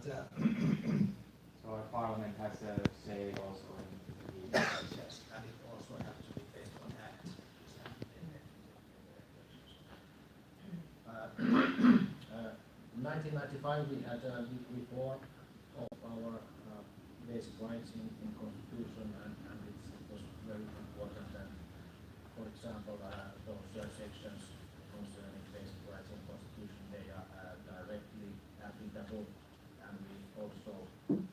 So our parliament has a say also in the yes, and it also has to be based on act. 1995 we had a big reform of our basic rights in constitution, and it was very important that, for example, those sections concerning basic rights in constitution, they are directly applicable, and we also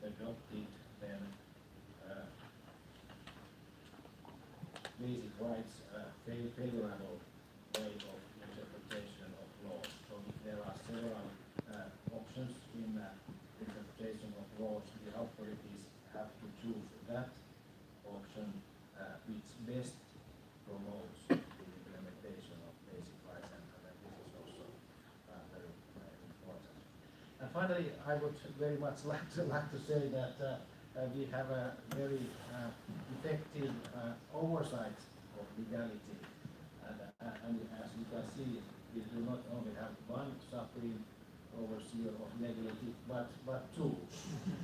adopted then basic rights favorable way of interpretation of laws. So if there are several options in interpretation of laws, the authorities have to choose that option which best promotes the implementation of basic rights, and this is also very important. And finally, I would very much like to say that we have a very effective oversight of legality, and as you can see, we do not only have one supreme overseer of legality, but two.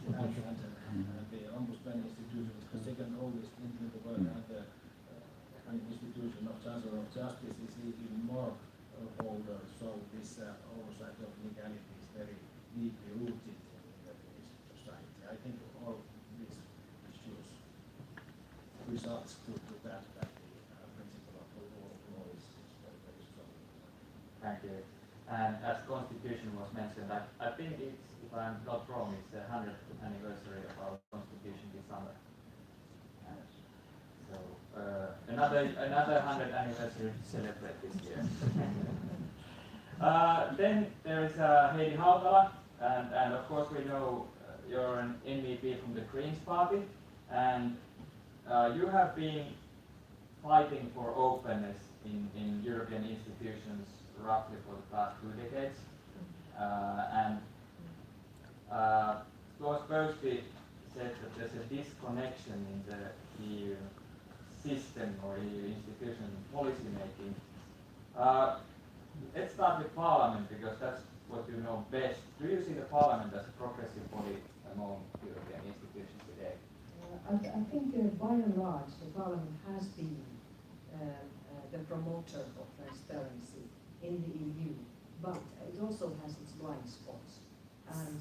and the Ombudsman institution is the second oldest in the world, and the institution of Chancellor of Justice is even more older. So this oversight of legality is very deeply rooted in the Finnish society. I think all these issues results to that the principle of rule of law is very, very strong. Thank you. And as Constitution was mentioned, I think it's, if I'm not wrong, it's the 100th anniversary of our Constitution this summer. So another 100th anniversary to celebrate this year. Then there is Heidi Hautala, and of course we know you're an MEP from the Greens Party, and you have been fighting for openness in European institutions roughly for the past 2 decades. And Lord Boasty said that there's a disconnection in the EU system or EU institution policy making. Let's start with Parliament, because that's what you know best. Do you see the Parliament as a progressive body among European institutions today? I think by and large the Parliament has been the promoter of transparency in the EU, but it also has its blind spots. And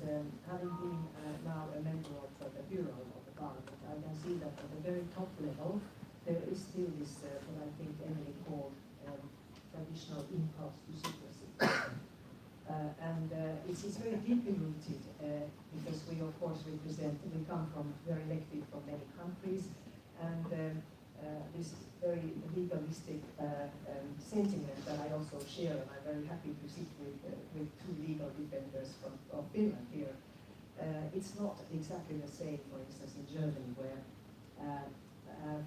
having been now a member of the Bureau of the Parliament, I can see that at the very top level there is still this, what I think Emily called traditional impulse to secrecy. And it's very deeply rooted because we of course we come from, we're elected from many countries, and this very legalistic sentiment that I also share, and I'm very happy to sit with two legal defenders of Finland here. It's not exactly the same, for instance, in Germany, where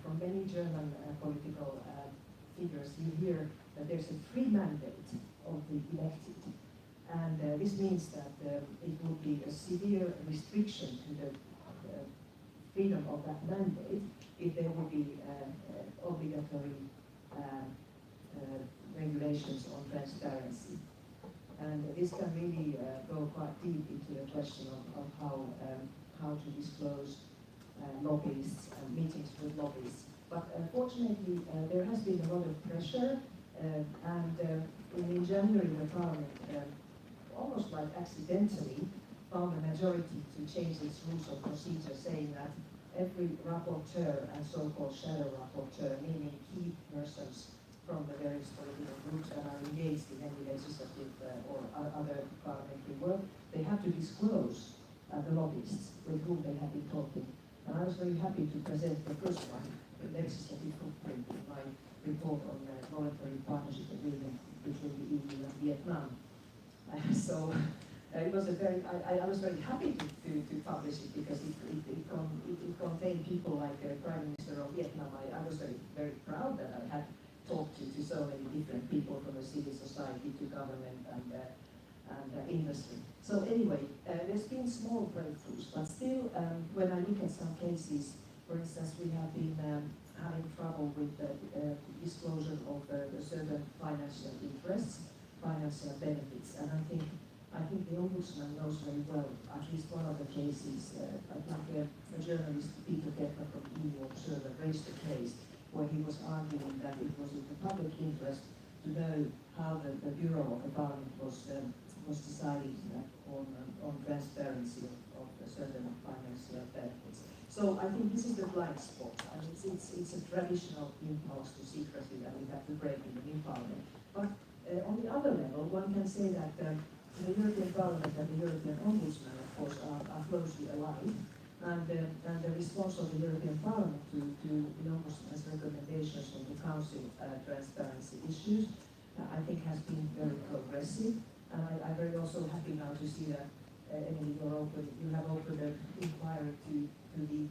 from many German political figures you hear that there's a free mandate of the elected. And this means that it would be a severe restriction to the freedom of that mandate if there would be obligatory regulations on transparency. And this can really go quite deep into the question of how to disclose lobbyists and meetings with lobbyists. But unfortunately, there has been a lot of pressure, and in January the Parliament almost like accidentally found a majority to change its rules of procedure, saying that every rapporteur and so-called shadow rapporteur, meaning key persons from the various political groups that are engaged in any legislative or other parliamentary work, they have to disclose the lobbyists with whom they have been talking. And I was very happy to present the first one, the legislative footprint, in my report on the voluntary partnership agreement between the EU and Vietnam. So it was a very, I was very happy to publish it because it contained people like Prime Minister of Vietnam. I was very, very proud that I had talked to so many different people from the civil society to government and industry. So anyway, there's been small breakthroughs, but still, when I look at some cases, for instance, we have been having trouble with the disclosure of certain financial interests, financial benefits, and I think I think the Ombudsman knows very well, at least one of the cases, I think a journalist, Peter Kepler from EU Observer, raised a case where he was arguing that it was in the public interest to know how the Bureau of the Parliament was deciding on transparency of certain financial benefits. So I think this is the blind spot, and it's a traditional impulse to secrecy that we have to break in the new Parliament. But on the other level, one can say that the European Parliament and the European Ombudsman, of course, are closely aligned, and the response of the European Parliament to the Ombudsman's recommendations on the Council transparency issues, I think has been very progressive. And I'm very also happy now to see that, Emily, you have opened an inquiry to the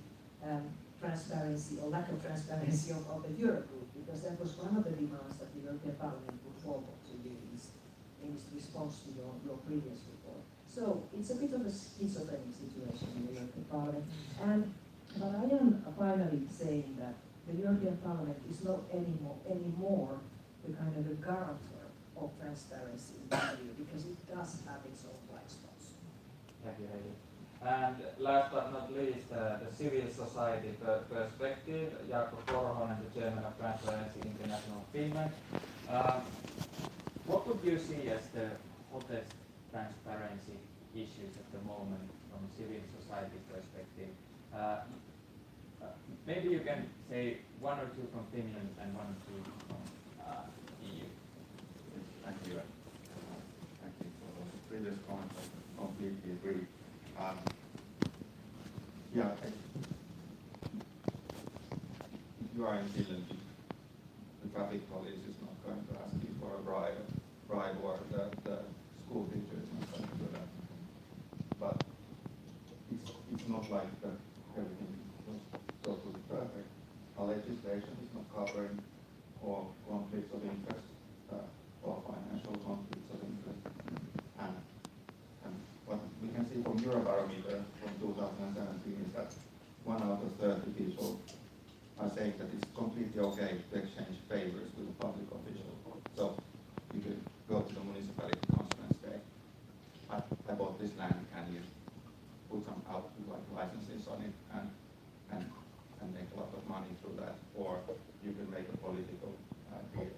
transparency or lack of transparency of the Eurogroup, because that was one of the demands that the European Parliament put forward to you in its response to your previous report. So it's a bit of a schizophrenic situation in the European Parliament. But I am finally saying that the European Parliament is not anymore the kind of the guarantor of transparency in the EU, because it does have its own blind spots. Thank you, Heidi. And last but not least, the civil society perspective. Jaakko Korhonen, the chairman of Transparency International Finland. What would you see as the hottest transparency issues at the moment from a civil society perspective? Maybe you can say one or two from Finland and one or two from EU. Thank you. Thank you for those previous comments. I completely agree. Yeah, if you are in Finland, the traffic police is not going to ask you for a bribe or the school teacher is not going to do that. But it's not like everything was totally perfect. Our legislation is not covering all conflicts of interest or financial conflicts of interest. And what we can see from Eurobarometer from 2017 is that 1 out of 30 people are saying that it's completely okay to exchange favors with a public official. So you could go to the municipality council and say, I bought this land, can you put some out licenses on it and make a lot of money through that, or you can make a political deal.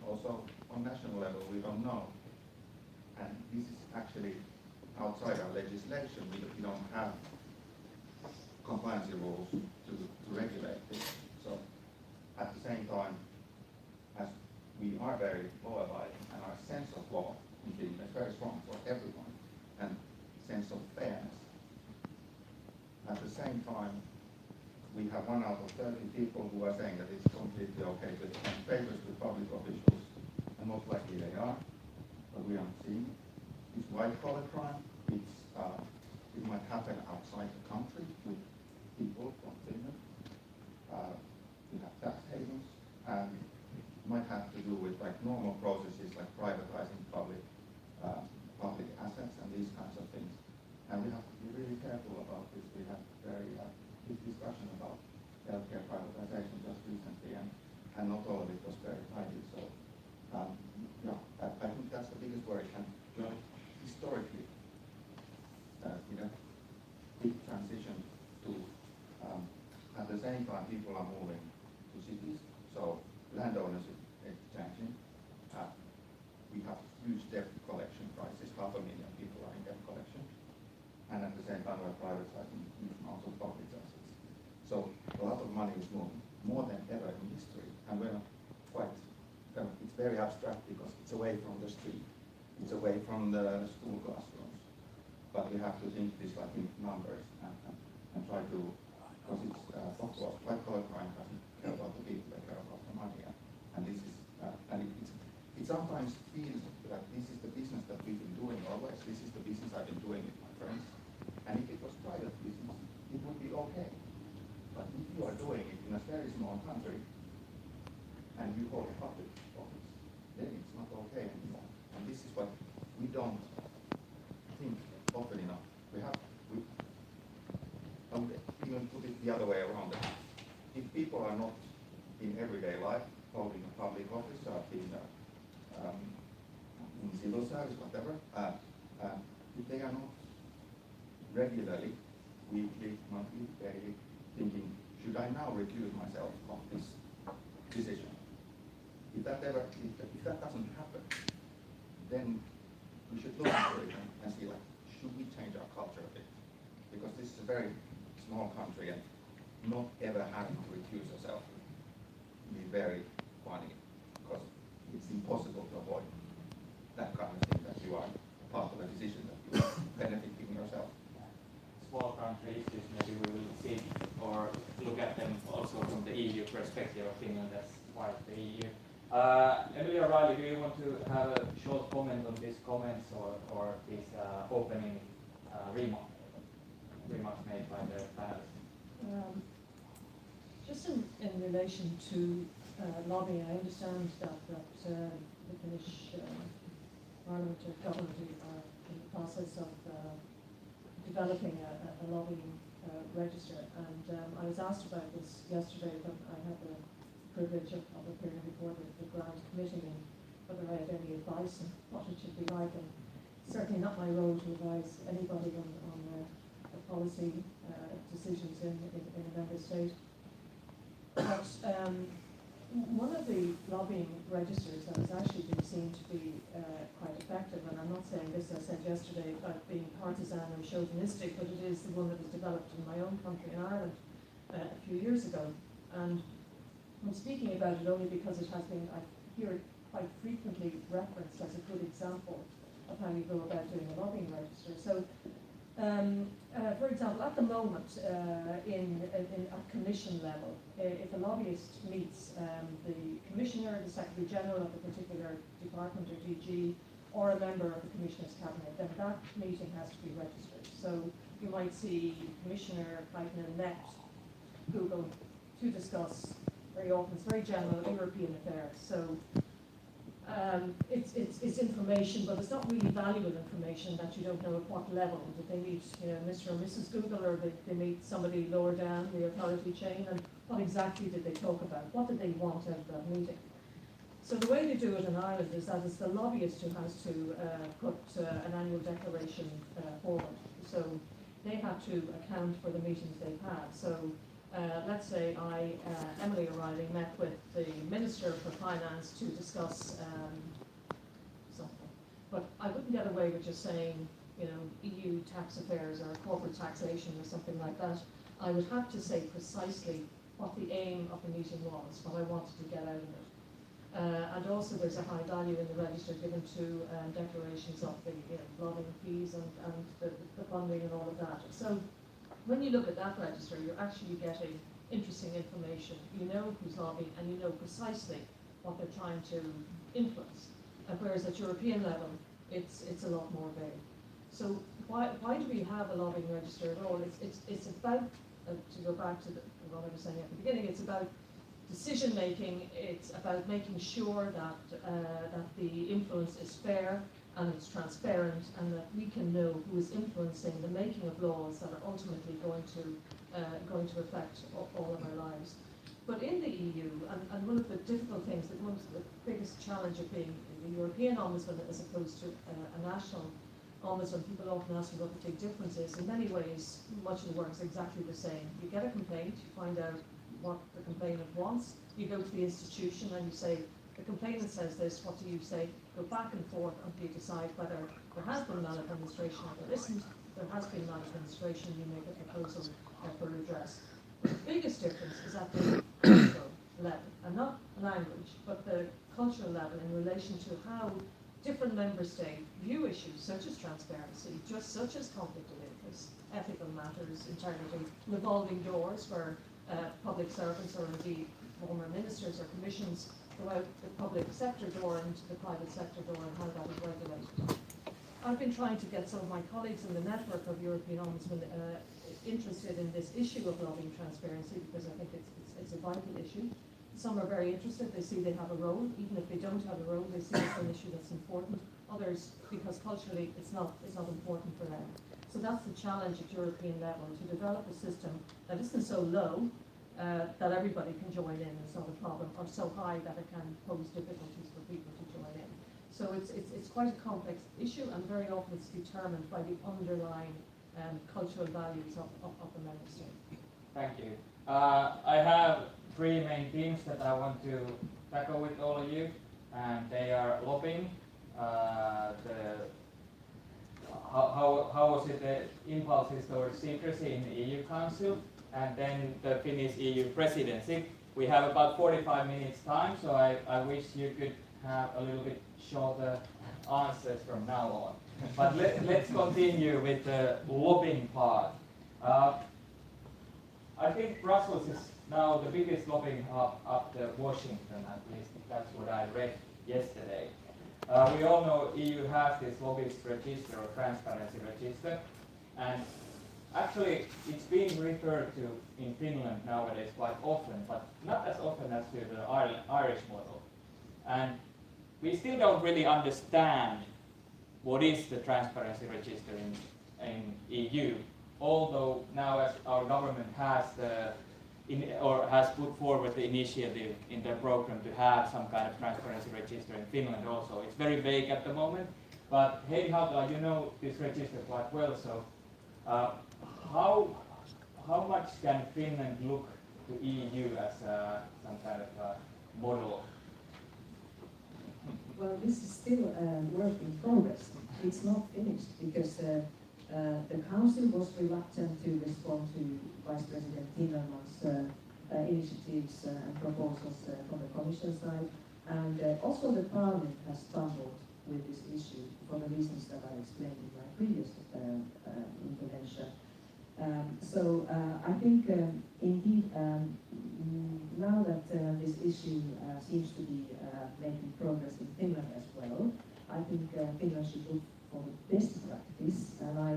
Also, on national level, we don't know. And this is actually outside our legislation. We don't have compliance rules to regulate this. So at the same time, as we are very law-abiding and our sense of law in Finland is very strong for everyone, and sense of fairness. At the same time, we have 1 out of 30 people who are saying that it's completely okay to exchange favors with public officials, and most likely they are, but we aren't seeing. It's white-collar crime. It might happen outside the country with people from Finland. We have tax havens, and it might have to do with like normal processes like privatizing public assets and these kinds of things. And we have to be really careful about this. We had very big discussion about healthcare privatization just recently, and not all of it was very tidy. So yeah, I think that's the biggest worry. And historically, big transition to at the same time people are moving to cities, so landowners is changing. We have huge debt collection crisis. 500,000 people are in debt collection, and at the same time we're privatizing huge amounts of public assets. So a lot of money is moving, more than ever in history, and we're not quite. It's very abstract because it's away from the street, it's away from the school classrooms. But we have to think this like in numbers and try to, because it's of course white-collar crime doesn't care about the people, they care about the money, and this is it sometimes feels that this is the business that we've been doing always. This is the business I've been doing with my friends, and if it was private business, it would be okay. But if you are doing it in a very small country and you hold a public office, then it's not okay anymore. And this is what we don't think often enough. I would even put it the other way around. If people are not in everyday life holding a public office or being in civil service, whatever, if they are not regularly, weekly, monthly, daily, thinking, should I now recuse myself from this decision? If that doesn't happen, then we should look at it and see, like, should we change our culture a bit? Because this is a very small country, and not ever having to recuse yourself would be very funny, because it's impossible to avoid that kind of thing, that you are part of a decision that you are benefiting yourself. Small country issues, maybe we will see or look at them also from the EU perspective of Finland as part of the EU. Emily O'Reilly, do you want to have a short comment on these comments or these opening remarks made by the panelists? Just in relation to lobbying, I understand that the Finnish Parliament or government are in the process of developing a lobbying register, and I was asked about this yesterday when I had the privilege of appearing before the Grand Committee and whether I had any advice on what it should be like, and certainly not my role to advise anybody on policy decisions in a member state. But one of the lobbying registers that has actually been seen to be quite effective, and I'm not saying this, I said yesterday, about being partisan or chauvinistic, but it is the one that was developed in my own country, in Ireland, a few years ago. And I'm speaking about it only because it has been, I hear it quite frequently referenced as a good example of how you go about doing a lobbying register. So, for example, at the moment, in a commission level, if a lobbyist meets the commissioner, the secretary general of a particular department or DG, or a member of the commissioner's cabinet, then that meeting has to be registered. So you might see Commissioner Clayton and Net Google to discuss, very often it's very general, European affairs. So it's information, but it's not really valuable information that you don't know at what level. Did they meet, Mr. or Mrs. Google, or did they meet somebody lower down the authority chain, and what exactly did they talk about? What did they want out of that meeting? So the way they do it in Ireland is that it's the lobbyist who has to put an annual declaration forward. So they have to account for the meetings they've had. So let's say Emily O'Reilly, met with the Minister for Finance to discuss something. But I wouldn't get away with just saying, EU tax affairs or corporate taxation or something like that. I would have to say precisely what the aim of the meeting was, what I wanted to get out of it. And also there's a high value in the register given to declarations of the lobbying fees and the funding and all of that. So when you look at that register, you're actually getting interesting information. You know who's lobbying, and you know precisely what they're trying to influence. Whereas at European level, it's a lot more vague. So why do we have a lobbying register at all? It's about, to go back to what I was saying at the beginning, it's about decision making. It's about making sure that that the influence is fair and it's transparent, and that we can know who is influencing the making of laws that are ultimately going to affect all of our lives. But in the EU, and one of the difficult things, that one of the biggest challenge of being the European Ombudsman as opposed to a national Ombudsman, people often ask me what the big difference is. In many ways, much of the work is exactly the same. You get a complaint, you find out what the complainant wants, you go to the institution and you say, the complainant says this, what do you say? Go back and forth until you decide whether there has been maladministration or there isn't. There has been maladministration, you make a proposal for redress. The biggest difference is at the cultural level, and not language, but the cultural level in relation to how different member states view issues such as transparency, just such as conflict of interest, ethical matters, integrity, revolving doors where public servants or indeed former ministers or commissions go out the public sector door into the private sector door, and how that is regulated. I've been trying to get some of my colleagues in the network of European Ombudsmen interested in this issue of lobbying transparency, because I think it's a vital issue. Some are very interested, they see they have a role. Even if they don't have a role, they see it's an issue that's important. Others, because culturally it's not important for them. So that's the challenge at European level, to develop a system that isn't so low that everybody can join in, it's not a problem, or so high that it can pose difficulties for people to join in. So it's quite a complex issue, and very often it's determined by the underlying cultural values of the member state. Thank you. I have three main themes that I want to tackle with all of you, and they are lobbying, how was it the impulses towards secrecy in the EU Council, and then the Finnish EU presidency. We have about 45 minutes time, so I wish you could have a little bit shorter answers from now on. But let's continue with the lobbying part. I think Brussels is now the biggest lobbying hub after Washington, at least that's what I read yesterday. We all know EU has this lobbyist register or transparency register, and actually it's being referred to in Finland nowadays quite often, but not as often as to the Irish model. And we still don't really understand what is the transparency register in EU, although now as our government has has put forward the initiative in their program to have some kind of transparency register in Finland also. It's very vague at the moment, but Heidi Hautala, you know this register quite well, so how much can Finland look to EU as some kind of model? Well, this is still a work in progress. It's not finished because the Council was reluctant to respond to Vice President Timmermans' initiatives and proposals from the Commission side. And also the Parliament has stumbled with this issue for the reasons that I explained in my previous intervention. So I think indeed now that this issue seems to be making progress in Finland as well, I think Finland should look for the best practice, and I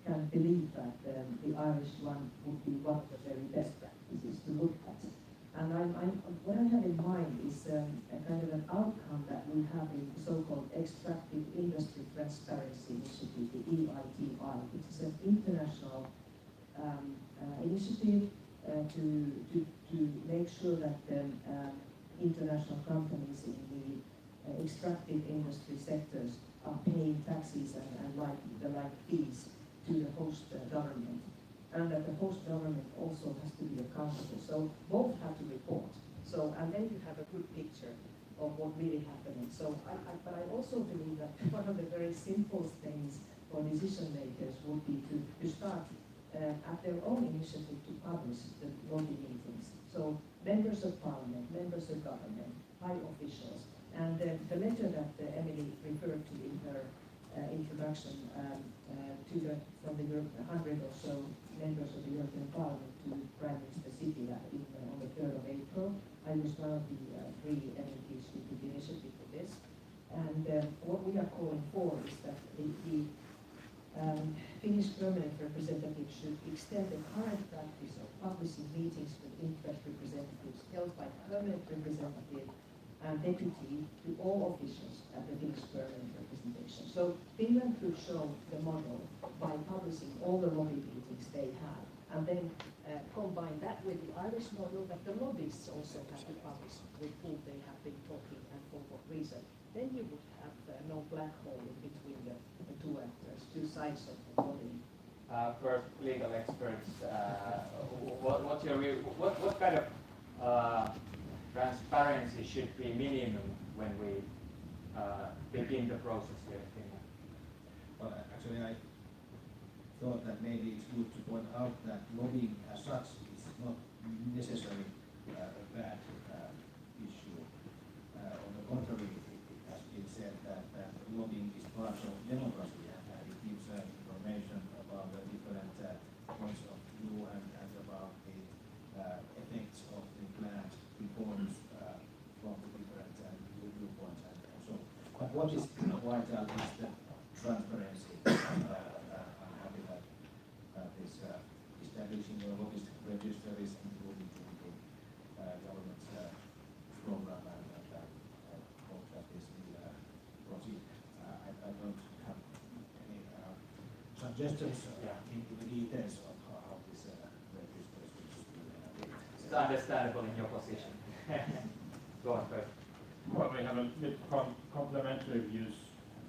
can believe that the Irish one would be one of the very best practices to look at. And what I have in mind is a kind of an outcome that we have in the so-called Extractive Industry Transparency Initiative, the EITI, which is an international initiative to make sure that international companies in the extractive industry sectors are paying taxes and the like fees to the host government, and that the host government also has to be accountable. So both have to report. So, and then you have a good picture of what really happening. So, but I also believe that one of the very simple things for decision makers would be to start at their own initiative to publish the lobby meetings. So members of parliament, members of government, high officials, and the letter that Emily referred to in her introduction from the 100 or so members of the European Parliament to Prime Minister Sipilä on the 3rd of April. I was one of the 3 MEPs who took the initiative for this. And what we are calling for is that the Finnish permanent representative should extend the current practice of publishing meetings with interest representatives held by permanent representative and deputy to all officials at the Finnish permanent representation. So Finland could show the model by publishing all the lobby meetings they have, and then combine that with the Irish model that the lobbyists also have to publish with whom they have been talking and for what reason. Then you would have no black hole in between the two actors, two sides of the lobbying. First, legal experts, what's your view? What kind of transparency should be minimum when we begin the process here in Finland? Well, actually, I thought that maybe it's good to point out that lobbying as such is not necessarily a bad issue. On the contrary, it has been said that lobbying is part of democracy and it gives information about the different points of view and about the effects of the planned reforms from the different viewpoints and so on. But what is vital is the transparency. I'm happy that this establishing a lobbyist register is included in the government's program, and I hope that this will proceed. I don't have any suggestions into the details of how this register is to be. It's understandable in your position. Go on, first. Well, we have a complementary views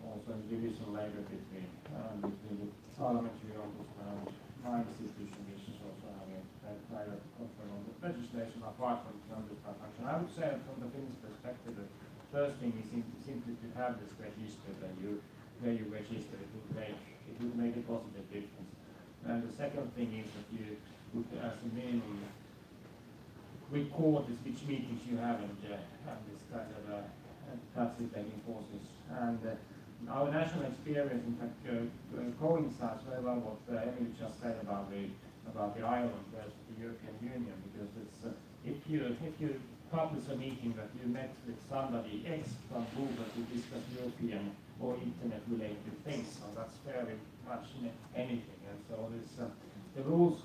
also in division later between the parliamentary ombudsman and my institution, which is also having a direct control on the legislation apart from the ombudsman function. I would say that from the Finnish perspective, the first thing is simply to have this register where you register. It would make a positive difference. And the second thing is that you would, as a minimum, record which meetings you have and this kind of facilitating forces. And our national experience, in fact, coincides very well what Emily just said about the Ireland versus the European Union, because it's if you publish a meeting that you met with somebody X from Google to discuss European or internet-related things, so that's very much anything. And so this, the rules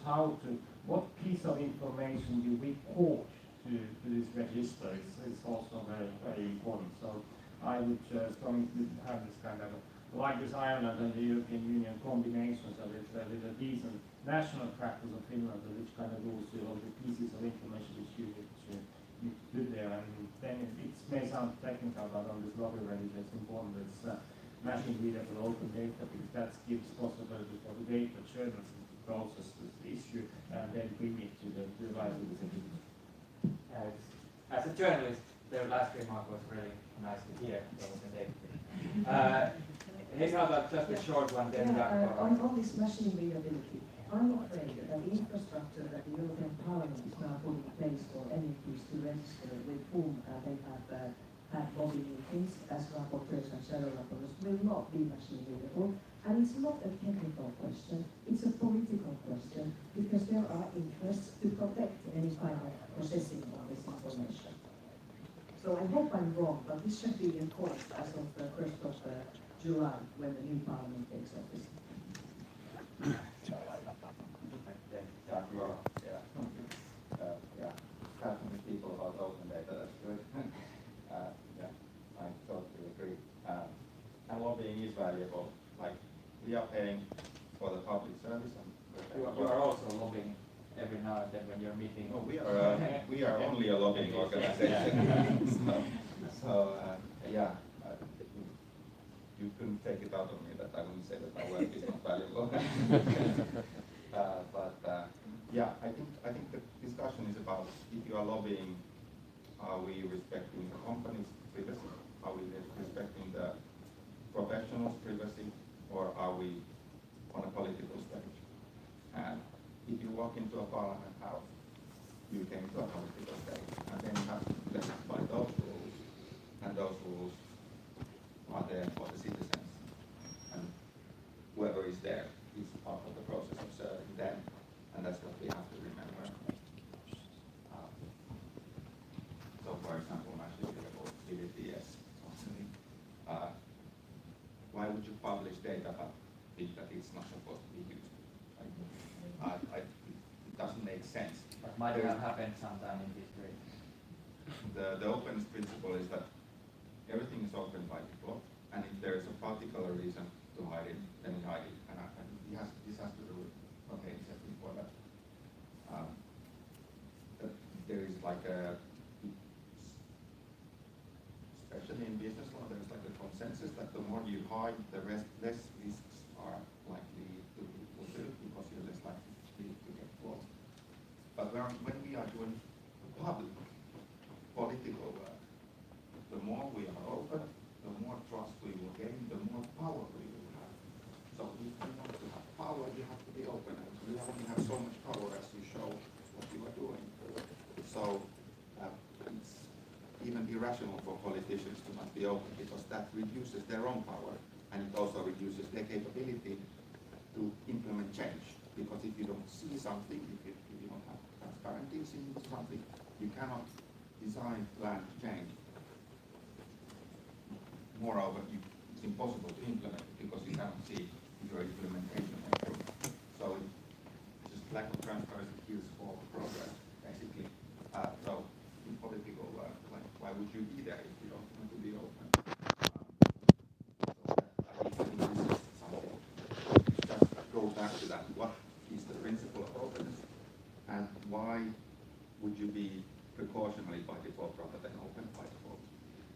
what piece of information you record to this register is also very, very important. So I would strongly have this kind of, like this Ireland and the European Union combination, so with a decent national practice of Finland, which kind of rules all the pieces of information which you need to do there. And then it may sound technical, but on this lobby register it's important. It's machine readable open data, because that gives possibility for the data journalists to process this issue and then bring it to the right citizens. As a journalist, the last remark was really nice to hear. Just a short one. Then on this machine readability, I'm afraid that the infrastructure that the European Parliament is now putting in place for MEPs to register with whom they have had lobby meetings as rapporteurs and shadow rapporteurs will not be machine readable. And it's not a technical question, it's a political question, because there are interests to protect any kind of processing of this information. So I hope I'm wrong, but this should be enforced as of the 1st of July, when the new parliament takes office. Talking to people about open data, that's good. I totally agree. And lobbying is valuable. Like, we are paying for the public service. And you are also lobbying every now and then when you're meeting. No, we are only a lobbying organization. You couldn't take it out of me that I wouldn't say that my work is not valuable. I think the discussion is about, if you are lobbying, are we respecting the company's privacy? Are we respecting the professionals' privacy? Or are we on a political stage? And if you walk into a parliament house, you came to a political stage, and then you have to play by those rules, and those rules are there for the citizens. And whoever is there is part of the process of serving them, and that's what we have to remember. So, for example, machine readability, yes. Why would you publish data but think that it's not supposed to be used? It doesn't make sense. But might have happened sometime in history. The openness principle is that everything is open by default, and if there is a particular reason to hide it, then we hide it. And this has to do with, okay, except before that. There is like a, especially in business law, there is like a consensus that the more you hide, the less risks are likely to be fulfilled, because you're less likely to get caught. But when we are doing public political work, the more we are open, the more trust we will gain, the more power we will have. So if you want to have power, you have to be open, and you only have so much power as you show what you are doing. So it's even irrational for politicians to not be open, because that reduces their own power, and it also reduces their capability to implement change. Because if you don't see something, if you don't have transparency in something, you cannot design, plan, change. Moreover, it's impossible to implement it, because you cannot see your implementation. So just lack of transparency kills all progress, basically. So in political work, why would you be there if you don't want to be open? Just go back to that. What is the principle of openness, and why would you be precautionary by default rather than open by default?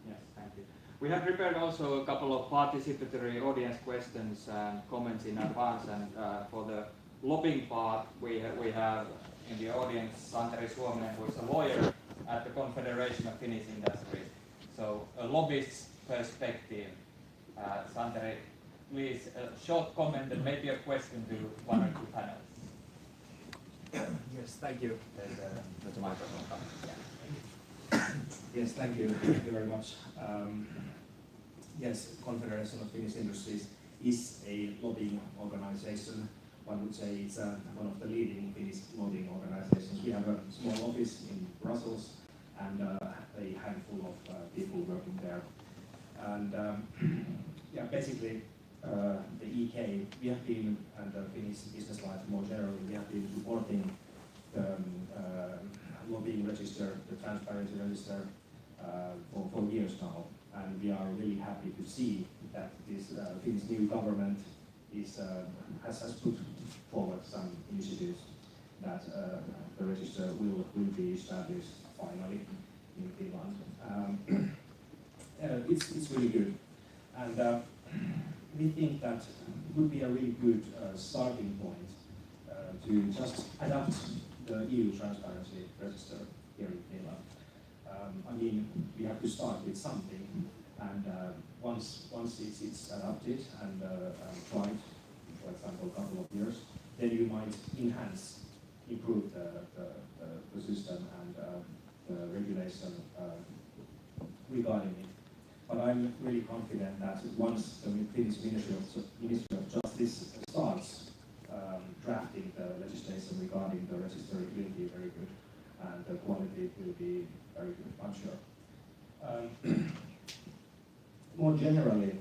Yes, thank you. We have prepared also a couple of participatory audience questions and comments in advance, and for the lobbying part, we have in the audience Santeri Suominen, who is a lawyer at the Confederation of Finnish Industries. So a lobbyist's perspective. Santeri, please, a short comment and maybe a question to one or two panelists. Yes, thank you. There's a microphone coming. Yes, thank you. Thank you very much. Yes, Confederation of Finnish Industries is a lobbying organization. One would say it's one of the leading Finnish lobbying organizations. We have a small office in Brussels and a handful of people working there. And yeah, basically, the EK, we have been, and the Finnish business life more generally, we have been supporting the lobbying register, the transparency register, for years now. And we are really happy to see that this Finnish new government has put forward some initiatives that the register will be established finally in Finland. It's really good. And we think that it would be a really good starting point to just adapt the EU transparency register here in Finland. I mean, we have to start with something, and once it's adapted and tried, for example, a couple of years, then you might improve the system and the regulation regarding it. But I'm really confident that once the Finnish Ministry of Justice starts drafting the legislation regarding the register, it will be very good, and the quality will be very good, I'm sure. More generally,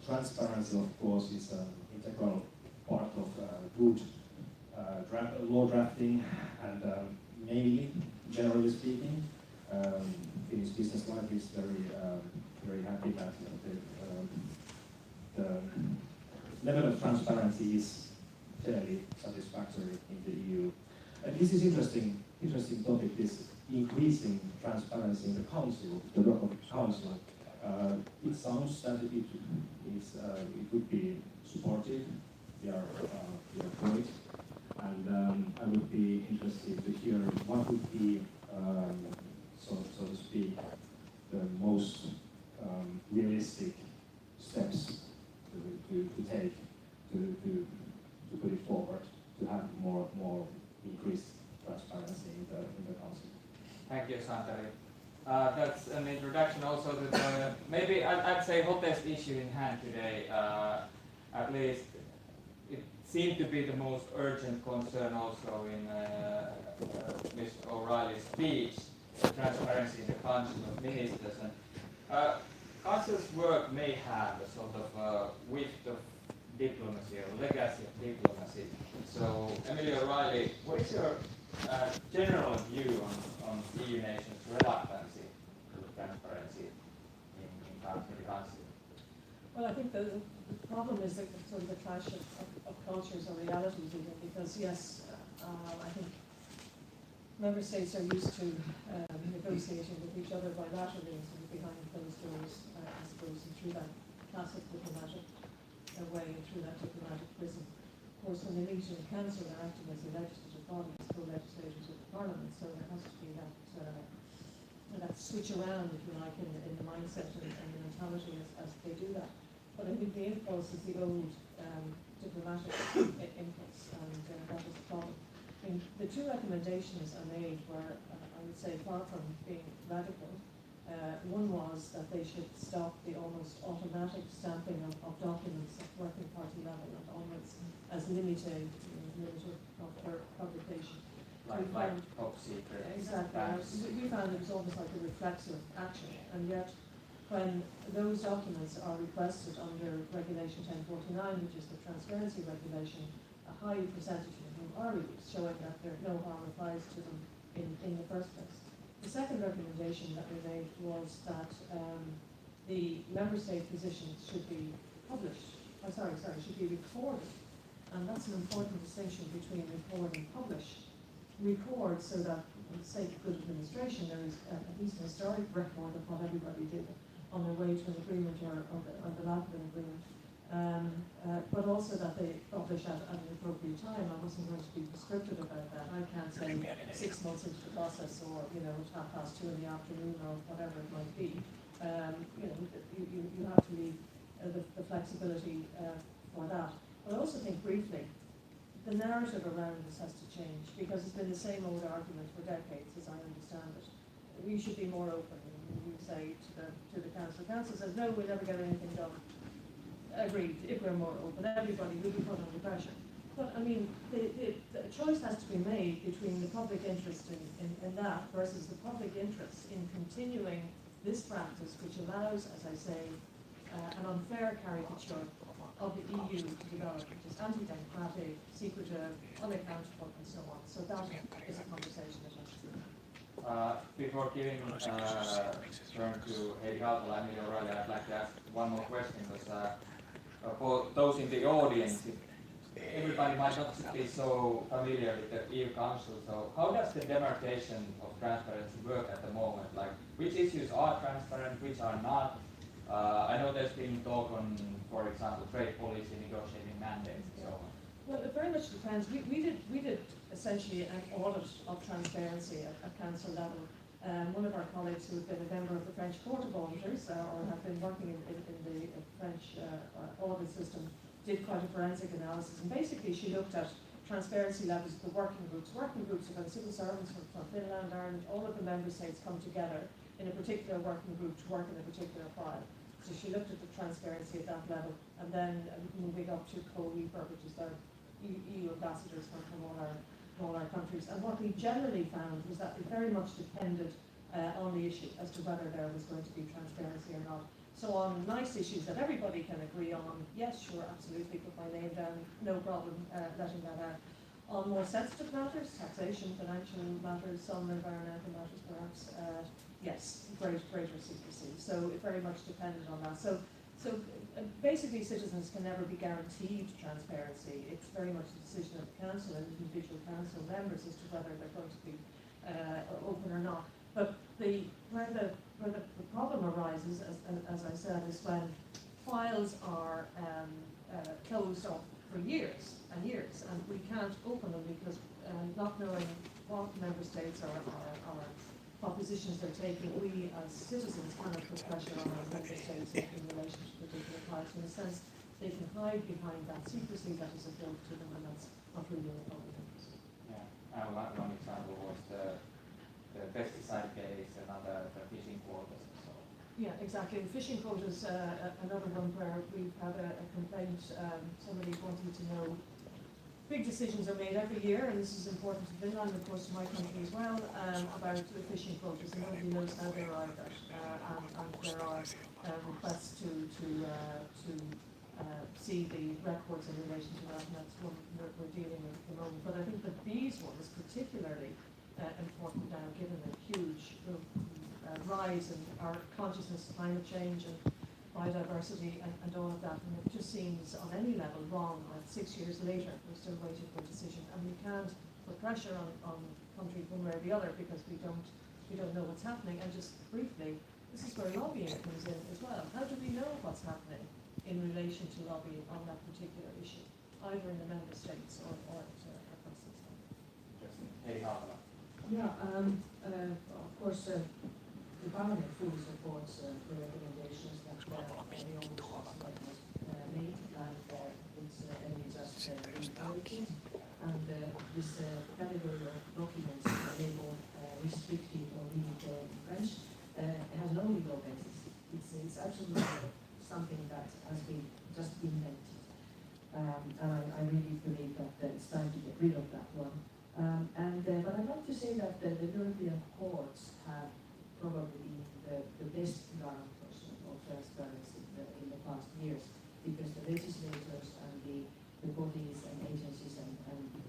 transparency, of course, is an integral part of good law drafting, and mainly, generally speaking, Finnish business life is very happy that the level of transparency is fairly satisfactory in the EU. And this is interesting topic, this increasing transparency in the council, the work of the council. It sounds that it would be supportive. We are for it, and I would be interested to hear what would be, so to speak, the most realistic steps to take to put it forward, to have more increased transparency in the council. Thank you, Santeri. That's an introduction also to the, maybe I'd say hottest issue in hand today. At least it seemed to be the most urgent concern also in Ms. O'Reilly's speech, the transparency in the Council of Ministers. And Council's work may have a sort of width of diplomacy or legacy of diplomacy. So, Emily O'Reilly, what is your general view on EU nations' reluctancy to transparency in the Council? Well, I think the problem is the sort of the clash of cultures or realities, even, because yes, I think member states are used to negotiating with each other bilaterally, sort of behind closed doors, I suppose, and through that classic diplomatic way, and through that diplomatic prism. Of course, when they meet in the council, they're acting as a legislative body, as co-legislators with the parliament, so there has to be that switch around, if you like, in the mindset and the mentality as they do that. But I think the impulse is the old diplomatic impulse, and that was the problem. I mean, the two recommendations I made were, I would say, far from being radical. One was that they should stop the almost automatic stamping of documents at working party level and onwards as limited of publication. Like top secret. Exactly. We found it was almost like a reflexive action, and yet when those documents are requested under Regulation 1049, which is the transparency regulation, a high percentage of them are released, showing that no harm applies to them in the first place. The second recommendation that we made was that the member state positions should be published. Should be recorded, and that's an important distinction between record and publish. Record so that, for the sake of good administration, there is at least a historic record of what everybody did on their way to an agreement or the lack of an agreement. But also that they publish at an appropriate time. I wasn't going to be prescriptive about that. I can't say 6 months into the process or, you know, at 2:30 in the afternoon or whatever it might be. You know, you have to leave the flexibility for that. But I also think briefly, the narrative around this has to change because it's been the same old argument for decades, as I understand it. We should be more open. You say to the council. The council says, no, we'll never get anything done. Agreed, if we're more open, everybody will be put under pressure. But I mean, the choice has to be made between the public interest in that versus the public interest in continuing this practice, which allows, as I say, an unfair caricature of the EU to develop, which is anti-democratic, secretive, unaccountable, and so on. So that is a conversation that has to be had. Before giving turn to Heidi Hautala and Emily O'Reilly, I'd like to ask one more question because for those in the audience, everybody might not be so familiar with the EU Council. So how does the demarcation of transparency work at the moment? Like, which issues are transparent, which are not? I know there's been talk on, for example, trade policy, negotiating mandates, and so on. Well, it very much depends. We did essentially an audit of transparency at council level. One of our colleagues who has been a member of the French Court of Auditors or have been working in the French audit system did quite a forensic analysis, and basically she looked at transparency levels of the working groups. Working groups are when civil servants from Finland, Ireland, all of the member states come together in a particular working group to work in a particular file. So she looked at the transparency at that level, and then moving up to co-EPR, which is the EU ambassadors from all our countries. And what we generally found was that it very much depended on the issue as to whether there was going to be transparency or not. So on nice issues that everybody can agree on, yes, sure, absolutely, put my name down, no problem letting that out. On more sensitive matters, taxation, financial matters, some environmental matters perhaps, yes, greater secrecy. So it very much depended on that. So basically citizens can never be guaranteed transparency. It's very much the decision of the council and individual council members as to whether they're going to be open or not. But where the problem arises, as I said, is when files are closed off for years and years, and we can't open them because not knowing what member states are what positions they're taking, we as citizens cannot put pressure on our member states in relation to particular files. In a sense, they can hide behind that secrecy that is available to them, and that's not really in the public interest. Yeah, one example was the pesticide case, another the fishing quotas and so on. Yeah, exactly. The fishing quotas, another one where we've had a complaint, somebody wanting to know. Big decisions are made every year, and this is important to Finland, of course, to my country as well, about the fishing quotas, and nobody knows how they arrive at. And there are requests to see the records in relation to that, and that's one we're dealing with at the moment. But I think that these ones, particularly important now, given the huge rise in our consciousness of climate change and biodiversity and all of that, and it just seems on any level wrong that 6 years later we're still waiting for a decision, and we can't put pressure on countries one way or the other because we don't know what's happening. And just briefly, this is where lobbying comes in as well. How do we know what's happening in relation to lobbying on that particular issue, either in the member states or across the state? Interesting. Heidi Hautala. Yeah, of course, the Parliament fully supports the recommendations that the avoimuus was made, and it's only just reiterated. And this category of documents labeled restricted or limited in French has no legal basis. It's absolutely something that has been just invented. And I really believe that it's time to get rid of that one. But I'd like to say that the European courts have probably been the best guarantors of transparency in the past years, because the legislators and the bodies and agencies and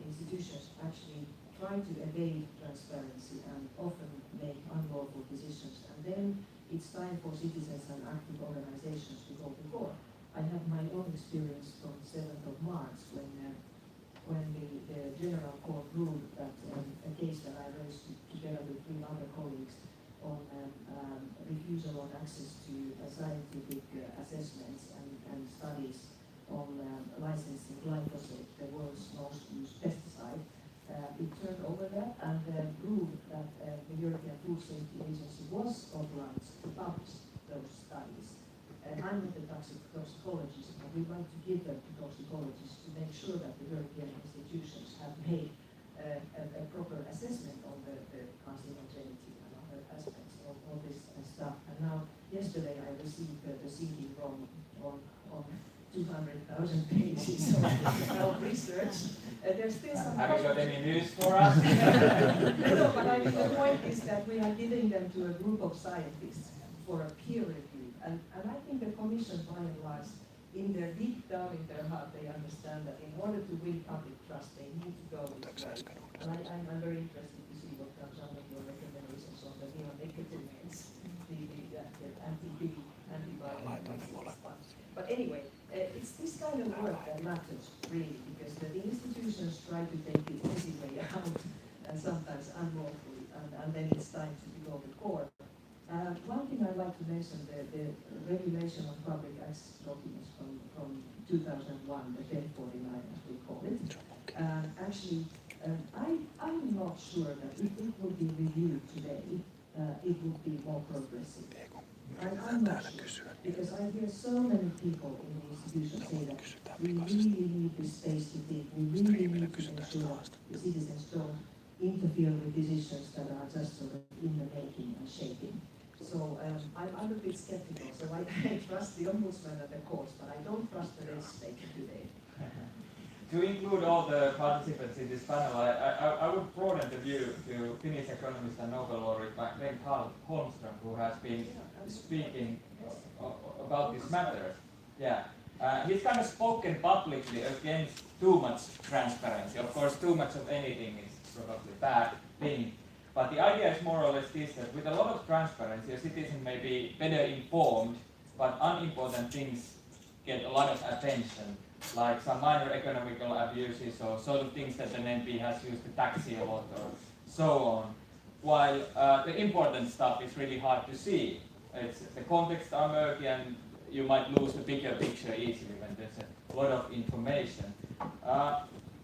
institutions actually try to evade transparency and often make unlawful decisions. And then it's time for citizens and active organizations to go to court. I have my own experience from 7th of March when the General Court ruled that a case that I raised together with 3 other colleagues on refusal on access to scientific assessments and studies on licensing glyphosate, the world's most used pesticide. It turned over that and proved that the European Food Safety Agency was obliged to publish those studies. And I'm not a toxicologist, but we want to give them to toxicologists to make sure that the European institutions have made a proper assessment of the carcinogenity and other aspects of all this stuff. And now, yesterday I received the CD on 200,000 pages of research. There's still some. Have you got any news for us? No, but I mean, the point is that we are giving them to a group of scientists for a peer review. And I think the Commission, by and large, in their deep down in their heart, they understand that in order to win public trust, they need to go this way. And I'm very interested to see what comes out of your recommendations on the neonicotinoids, the anti-B, antibiotics. But anyway, it's this kind of work that matters, really, because the institutions try to take the easy way out, and sometimes unlawfully, and then it's time to go to court. One thing I'd like to mention, the regulation on public access documents from 2001, the 1049 as we call it. Actually, I'm not sure that if it would be reviewed today, it would be more progressive. I'm not sure, because I hear so many people in the institution say that we really need this space to think, we really need to ensure the citizens don't interfere with decisions that are just sort of in the making and shaping. So I'm a bit skeptical, so I trust the Ombudsman and the courts, but I don't trust the legislature today. To include all the participants in this panel, I would broaden the view to Finnish economist and Nobel laureate Bengt Holmström, who has been speaking about this matter. Yeah, he's kind of spoken publicly against too much transparency. Of course, too much of anything is probably a bad thing. But the idea is more or less this, that with a lot of transparency, a citizen may be better informed, but unimportant things get a lot of attention, like some minor economical abuses or sort of things that an MP has used to tax a lot or so on. While the important stuff is really hard to see. The contexts are murky and you might lose the bigger picture easily when there's a lot of information.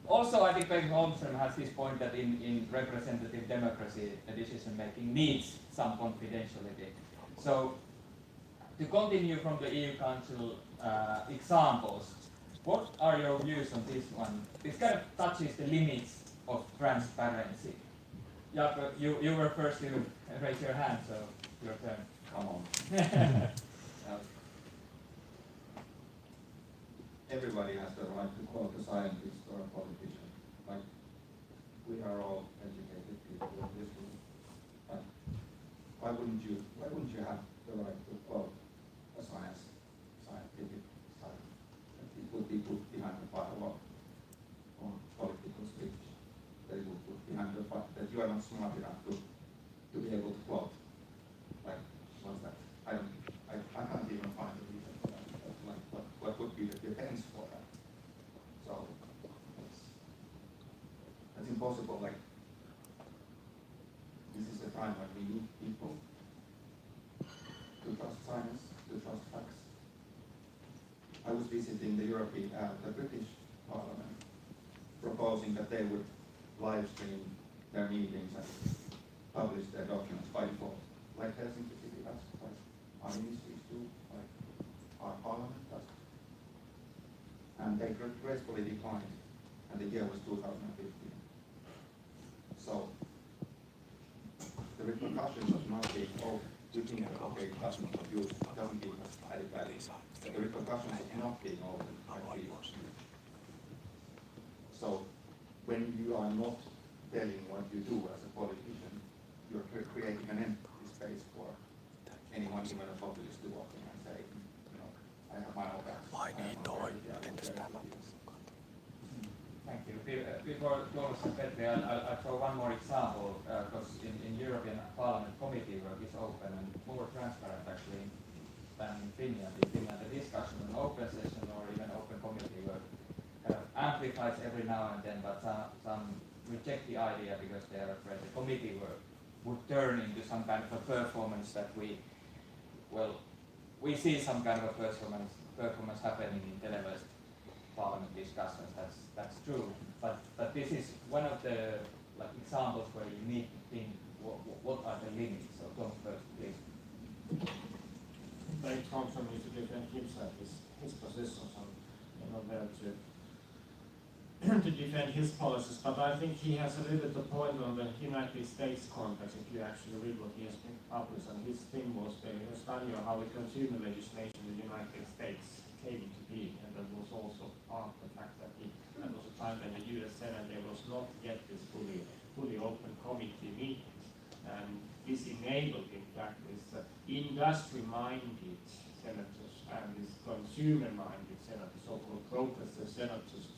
Also, I think Bengt Holmström has this point that in representative democracy, the decision making needs some confidentiality. So, to continue from the EU Council examples, what are your views on this one? This kind of touches the limits of transparency. Jaakko, you were first to raise your hand, so your turn. Come on. Everybody has the right to quote a scientist or a politician. Like, we are all educated people in this room. Like, why wouldn't you have the right to quote a scientific study? It would be put behind the firewall or political speech. That it would put behind the fact that you are not smart enough to be able to quote. Like, what's that? I can't even find a reason for that. Like, what would be the defense for that? So that's impossible. Like, this is a time when we need people to trust science, to trust facts. I was visiting the British Parliament, proposing that they would live stream their meetings and publish their documents by default, like Helsinki City does, like our ministries do, like our Parliament does. And they gracefully declined, and the year was 2015. So the repercussions of not being open, we think that doesn't give us added value. The repercussions of not being open are huge. So when you are not telling what you do as a politician, you're creating an empty space for anyone, even a populist, to walk in and say, you know, I have my own facts. Thank you. Before Doris and Petri, I'll throw one more example, because in European Parliament committee work is open and more transparent actually than in Finland. In Finland, the discussion on open session or even open committee work kind of amplifies every now and then, but some reject the idea because they are afraid the committee work would turn into some kind of a performance that we well, we see some kind of a performance happening in televised parliament discussions. That's true. But this is one of the like examples where you need to think what are the limits. So Tom first, please. Very Thompson needs to defend himself, his positions on there to defend his policies, but I think he has a little bit of point on the United States context if you actually read what he has been published, and his thing was a study on how the consumer legislation in the United States came to be, and that was also part of the fact that that was a time when the US Senate there was not yet this fully open committee meetings, and this enabled in fact this industry-minded senators and this consumer-minded senators, so-called progressive senators,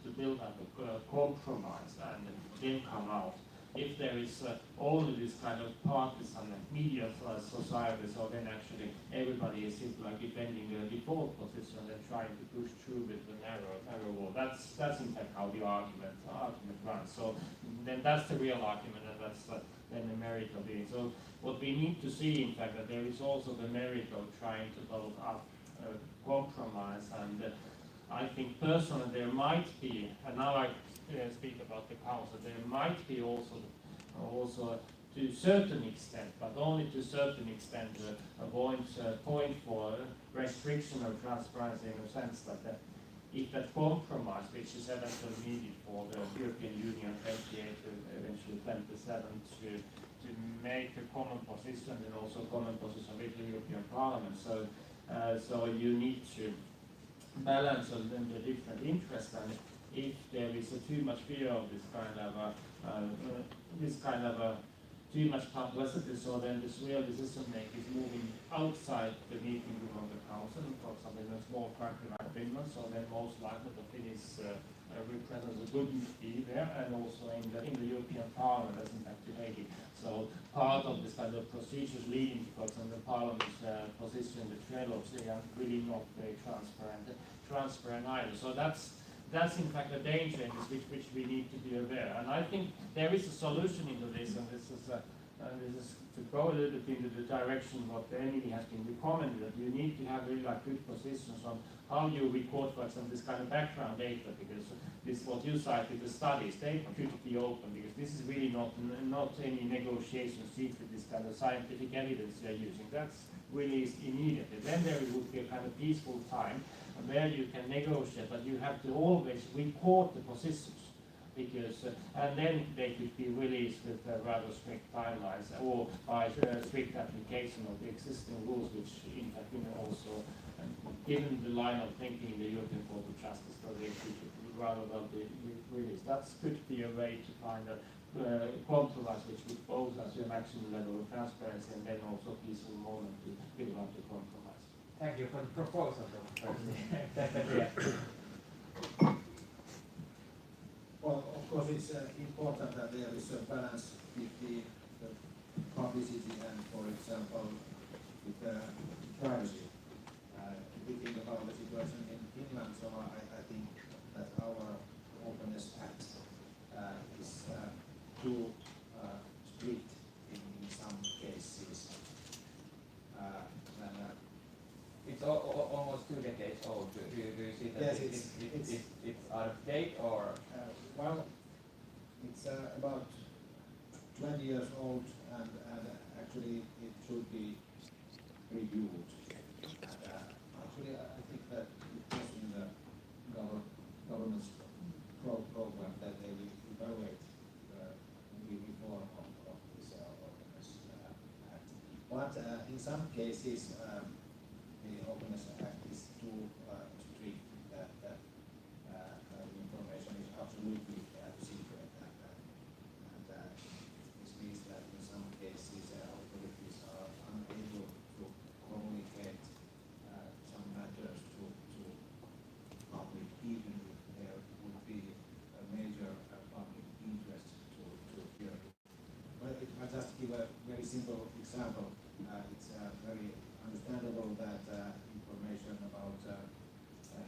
to build up a compromise and then come out. If there is only this kind of partisan media society, so then actually everybody is simply like defending their default position and trying to push through with the narrow wall. That's in fact how the argument runs. So then that's the real argument, and that's then the merit of it. So what we need to see, in fact, that there is also the merit of trying to build up compromise, and I think personally there might be, and now I speak about the council, there might be also to a certain extent, but only to a certain extent, a point for restriction of transparency in the sense that if that compromise, which is eventually needed for the European Union 28 to eventually 27 to make a common position and also common position with the European Parliament, so you need to balance on the different interests, and if there is too much fear of this kind of too much publicity, so then this real decision making is moving outside the meeting room of the council. For example, in a small country like Finland, so then most likely the Finnish representatives wouldn't be there, and also in the European Parliament as in fact today. So part of this kind of procedures leading to, for example, the Parliament's position in the trilogues, they are really not very transparent either. So that's in fact a danger in this which we need to be aware. And I think there is a solution into this, and this is to go a little bit into the direction what the MED has been recommended, that you need to have really like good positions on how you record, for example, this kind of background data, because this what you cited, the studies, they could be open, because this is really not any negotiation secret, this kind of scientific evidence they're using. That's released immediately. Then there would be a kind of peaceful time where you can negotiate, but you have to always record the positions, because and then they could be released with rather strict timelines or by strict application of the existing rules, which in fact also given the line of thinking in the European Court of Justice, so they could rather well be released. That could be a way to find a compromise which would both as a maximum level of transparency and then also peaceful moment to build up the compromise. Thank you for the proposal. Well, of course, it's important that there is a balance with the publicity and, for example, with privacy. If we think about the situation in Finland, so I think that our Openness Act is too strict in some cases. It's almost 2 decades old. Do you see that Yes, it's out of date, or? Well, it's about 20 years old, and actually it should be reviewed. And actually, I think that it was in the government's program that they will evaluate the reform of this Openness Act. But in some cases, the Openness Act is too strict that information is absolutely secret, and this means that in some cases authorities are unable to communicate some matters to public, even if there would be a major public interest to hear it. But if I just give a very simple example, it's very understandable that information about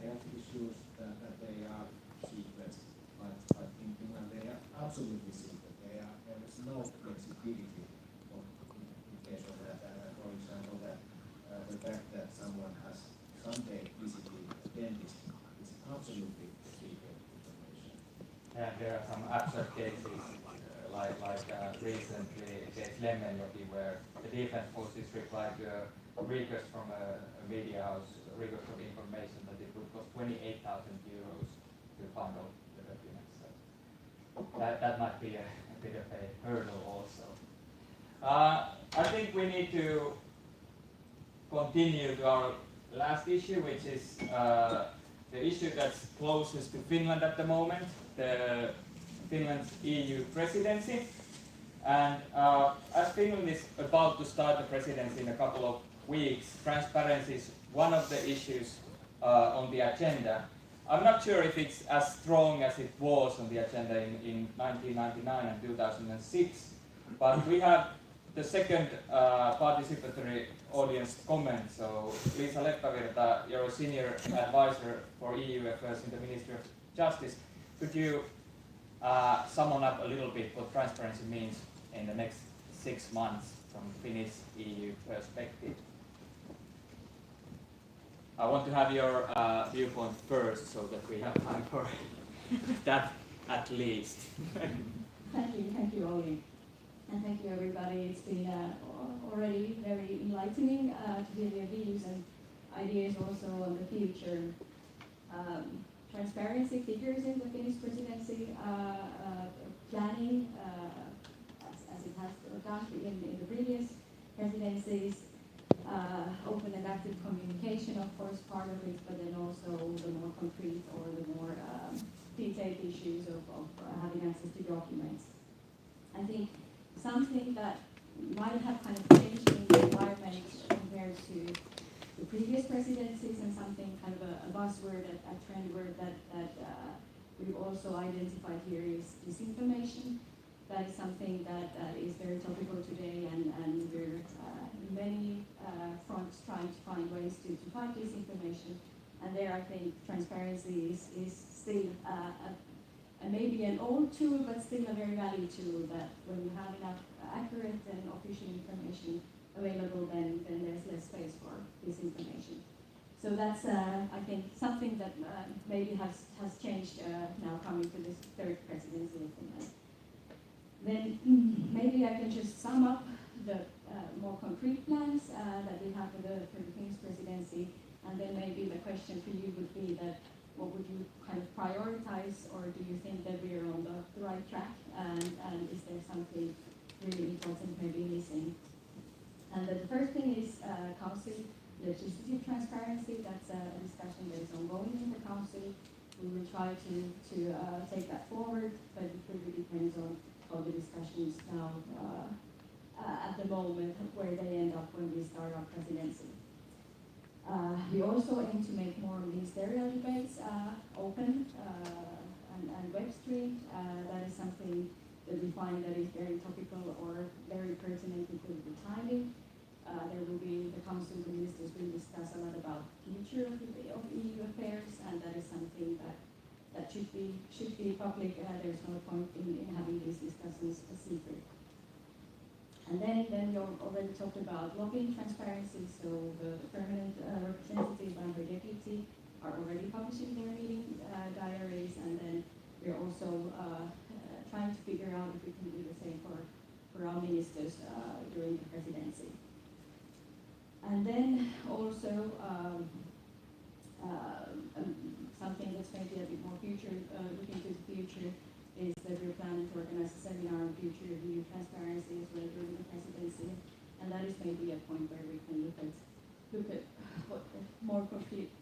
health issues that they are secret, but in Finland they are absolutely secret. There is no flexibility in case of that. For example, that And there are some absurd cases, recently case Lemmenjoki, where the defense forces replied to a request from a media house, a request of information that it would cost 28,000 euros to find all the documents. So that might be a bit of a hurdle also. I think we need to continue to our last issue, which is the issue that's closest to Finland at the moment, Finland's EU presidency. And as Finland is about to start the presidency in a couple of weeks, transparency is one of the issues on the agenda. I'm not sure if it's as strong as it was on the agenda in 1999 and 2006, but we have the second participatory audience comment. So Liisa Leppävirta, you're a senior advisor for EU affairs in the Ministry of Justice. Could you sum up a little bit what transparency means in the next 6 months from Finnish EU perspective? I want to have your viewpoint first so that we have time for that at least. Thank you, Olli. And thank you, everybody. It's been already very enlightening to hear your views and ideas also on the future. Transparency figures in the Finnish presidency planning, as it has done in the previous presidencies. Open and active communication, of course, part of it, but then also the more concrete or the more detailed issues of having access to documents. I think something that might have kind of changed in the environment compared to the previous presidencies, and something kind of a buzzword, a trend word that we've also identified here is disinformation. That is something that is very topical today, and we're in many fronts trying to find ways to fight disinformation. And there I think transparency is still maybe an old tool, but still a very valuable tool, that when you have enough accurate and official information available, then there's less space for disinformation. So that's, I think, something that maybe has changed now coming to this third presidency of Finland. Then maybe I can just sum up the more concrete plans that we have for the Finnish presidency, and then maybe the question for you would be that what would you kind of prioritize, or do you think that we are on the right track, and is there something really important maybe missing? And the first thing is council legislative transparency. That's a discussion that is ongoing in the council. We will try to take that forward, but it really depends on how the discussions now at the moment, where they end up when we start our presidency. We also aim to make more ministerial debates open and web streamed. That is something that we find that is very topical or very pertinent because of the timing. There will be, the Council of Ministers will discuss a lot about future of EU affairs, and that is something that should be public. There's no point in having these discussions a secret. And then you already talked about lobbying transparency. So the permanent representative and the deputy are already publishing their meeting diaries, and then we're also trying to figure out if we can do the same for our ministers during the presidency. And then also something that's maybe a bit more looking to the future, is that we're planning to organize a seminar on future EU transparency as well during the presidency, and that is maybe a point where we can look at what more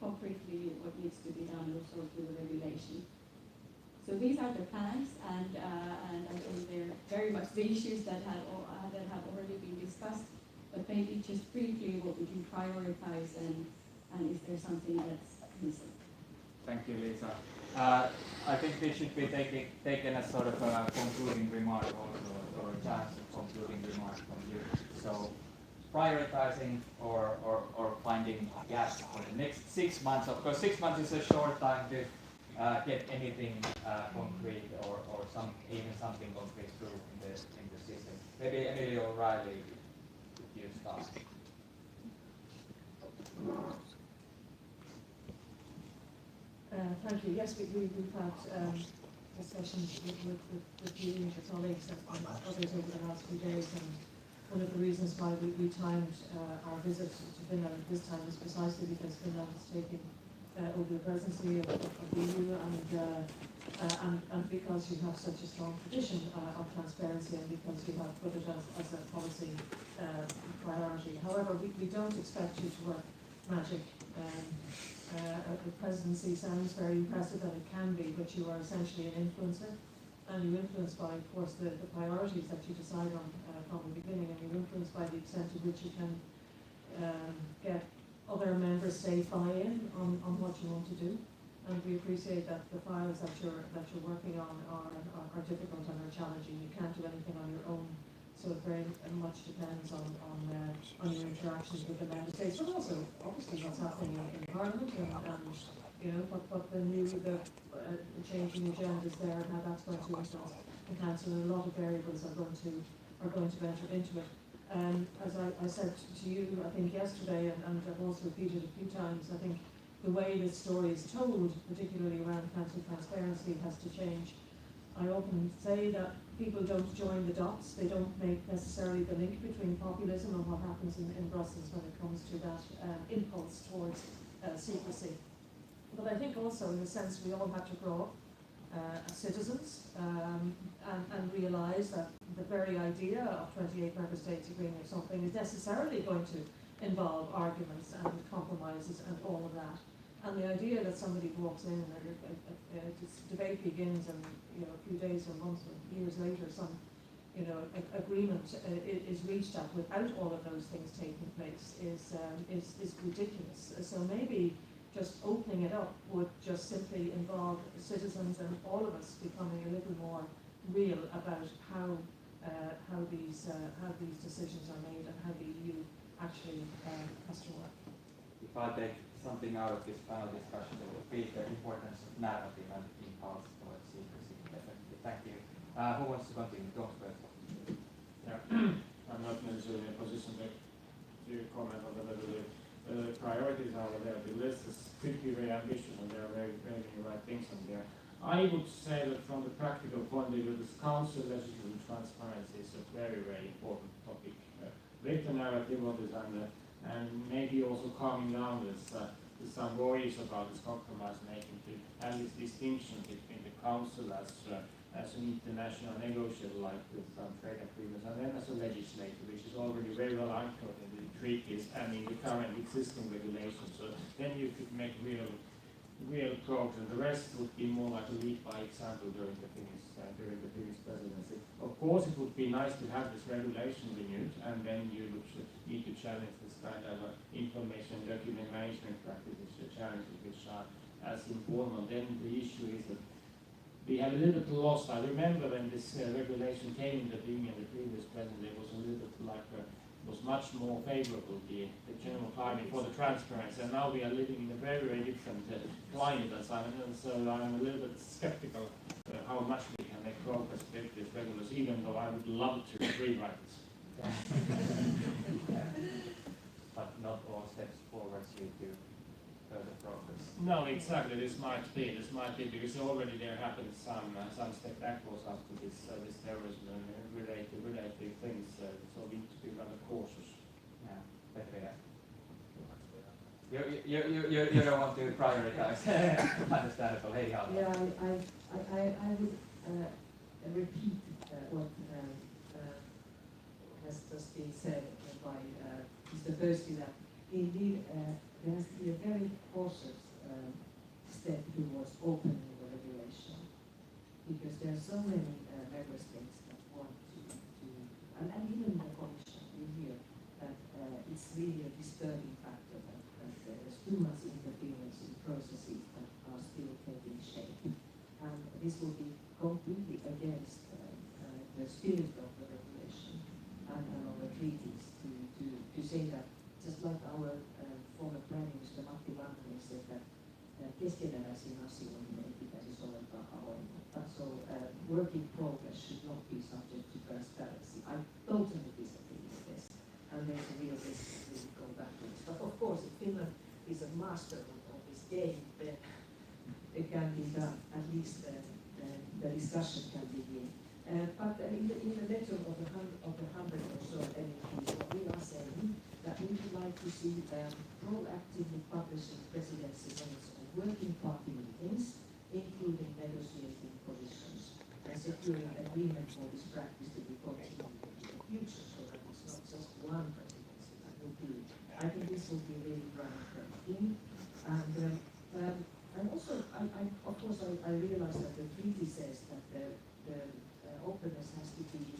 concretely what needs to be done also through the regulation. So these are the plans, and I think they're very much the issues that have already been discussed. But maybe just briefly, what would you prioritize, and is there something that's missing? Thank you, Liisa. I think this should be taken as sort of a concluding remark also, or a chance of concluding remark from you. So prioritizing or finding gaps for the next 6 months. Of course, 6 months is a short time to get anything concrete or even something concrete through in the system. Maybe Emilio O'Reilly, you start. Thank you. Yes, we've had this discussions with you and your colleagues and others over the last few days, and one of the reasons why we timed our visit to Finland this time is precisely because Finland is taking over the presidency of the EU, and because you have such a strong tradition of transparency, and because you have put it as a policy priority. However, we don't expect you to work magic. The presidency sounds very impressive, and it can be, but you are essentially an influencer, and you influence by, of course, the priorities that you decide on from the beginning, and you're influenced by the extent to which you can get other member state buy-in on what you want to do. And we appreciate that the files that you're working on are difficult and are challenging. You can't do anything on your own, so it very much depends on your interactions with the member states, but also obviously what's happening in Parliament and you know what the changing agendas there and how that's going to influence the council, and a lot of variables are going to enter into it. As I said to you, I think yesterday, and I've also repeated a few times, I think the way this story is told, particularly around council transparency, has to change. I often say that people don't join the dots, they don't make necessarily the link between populism and what happens in Brussels when it comes to that impulse towards secrecy. But I think also, in a sense, we all have to grow up as citizens and realise that the very idea of 28 member states agreeing or something is necessarily going to involve arguments and compromises and all of that. And the idea that somebody walks in and this debate begins, and a few days or months or years later, some agreement is reached at without all of those things taking place is ridiculous. So maybe just opening it up would just simply involve citizens and all of us becoming a little more real about how these decisions are made and how the EU actually has to work. If I take something out of this panel discussion, it would be the importance of narrative and impulse towards secrecy. Definitely. Thank you. Who wants to continue? Don't first. Yeah, I'm not necessarily in a position to comment on whether the priorities are there. The list is pretty very ambitious, and there are very many right things on there. I would say that from the practical point of view, this council legislative transparency is a very, very important topic. With the narrative what is under, and maybe also calming down this some worries about this compromise making, to have this distinction between the council as an international negotiator, like with some trade agreements, and then as a legislator, which is already very well anchored in the treaties and in the current existing regulations. So then you could make real progress, and the rest would be more like a lead by example during the Finnish presidency. Of course, it would be nice to have this regulation renewed, and then you would need to challenge this kind of information document management practices, challenges which are as informal. Then the issue is that we have a little bit lost. I remember when this regulation came into being in the previous presidency, it was a little bit like was much more favorable, the general climate for the transparency, and now we are living in a very, very different climate, and so I'm a little bit skeptical how much we can make progress with this regulation, even though I would love to rewrite this. But not all steps forward lead to further progress. No, exactly. This might be because already there happened some step backwards after this terrorism and related things. So we need to be rather cautious. Yeah, better. You don't want to prioritize. Understandable. Hey, how? Yeah, I would repeat what has just been said by Mr. Thurston, that indeed there has to be a very cautious step towards opening the regulation, because there are so many member states that want to and even the Commission, we hear that it's really a disturbing factor that there's too much interference in processes that are still taking shape. And this will be completely against the spirit of the regulation and of the treaties to say that, just like our former Prime Minister Matti Vanhanen said that keskeneräisiin asioihin ei pitäisi soveltaa avoimuutta. So work in progress should not be subject to transparency. I totally disagree with this, and there's a real risk that we will go back to this. But of course, if Finland is a master of this game, then it can be done. At least the discussion can begin. But in the letter of the 100 or so MEPs, what we are saying that we would like to see proactively publishing presidency minutes of working party meetings, including negotiating positions, and securing agreement for this practice to be continued in the future, so that it's not just one presidency that will do it. I think this will be really groundbreaking. And also, of course, I realize that the treaty says that the openness has to be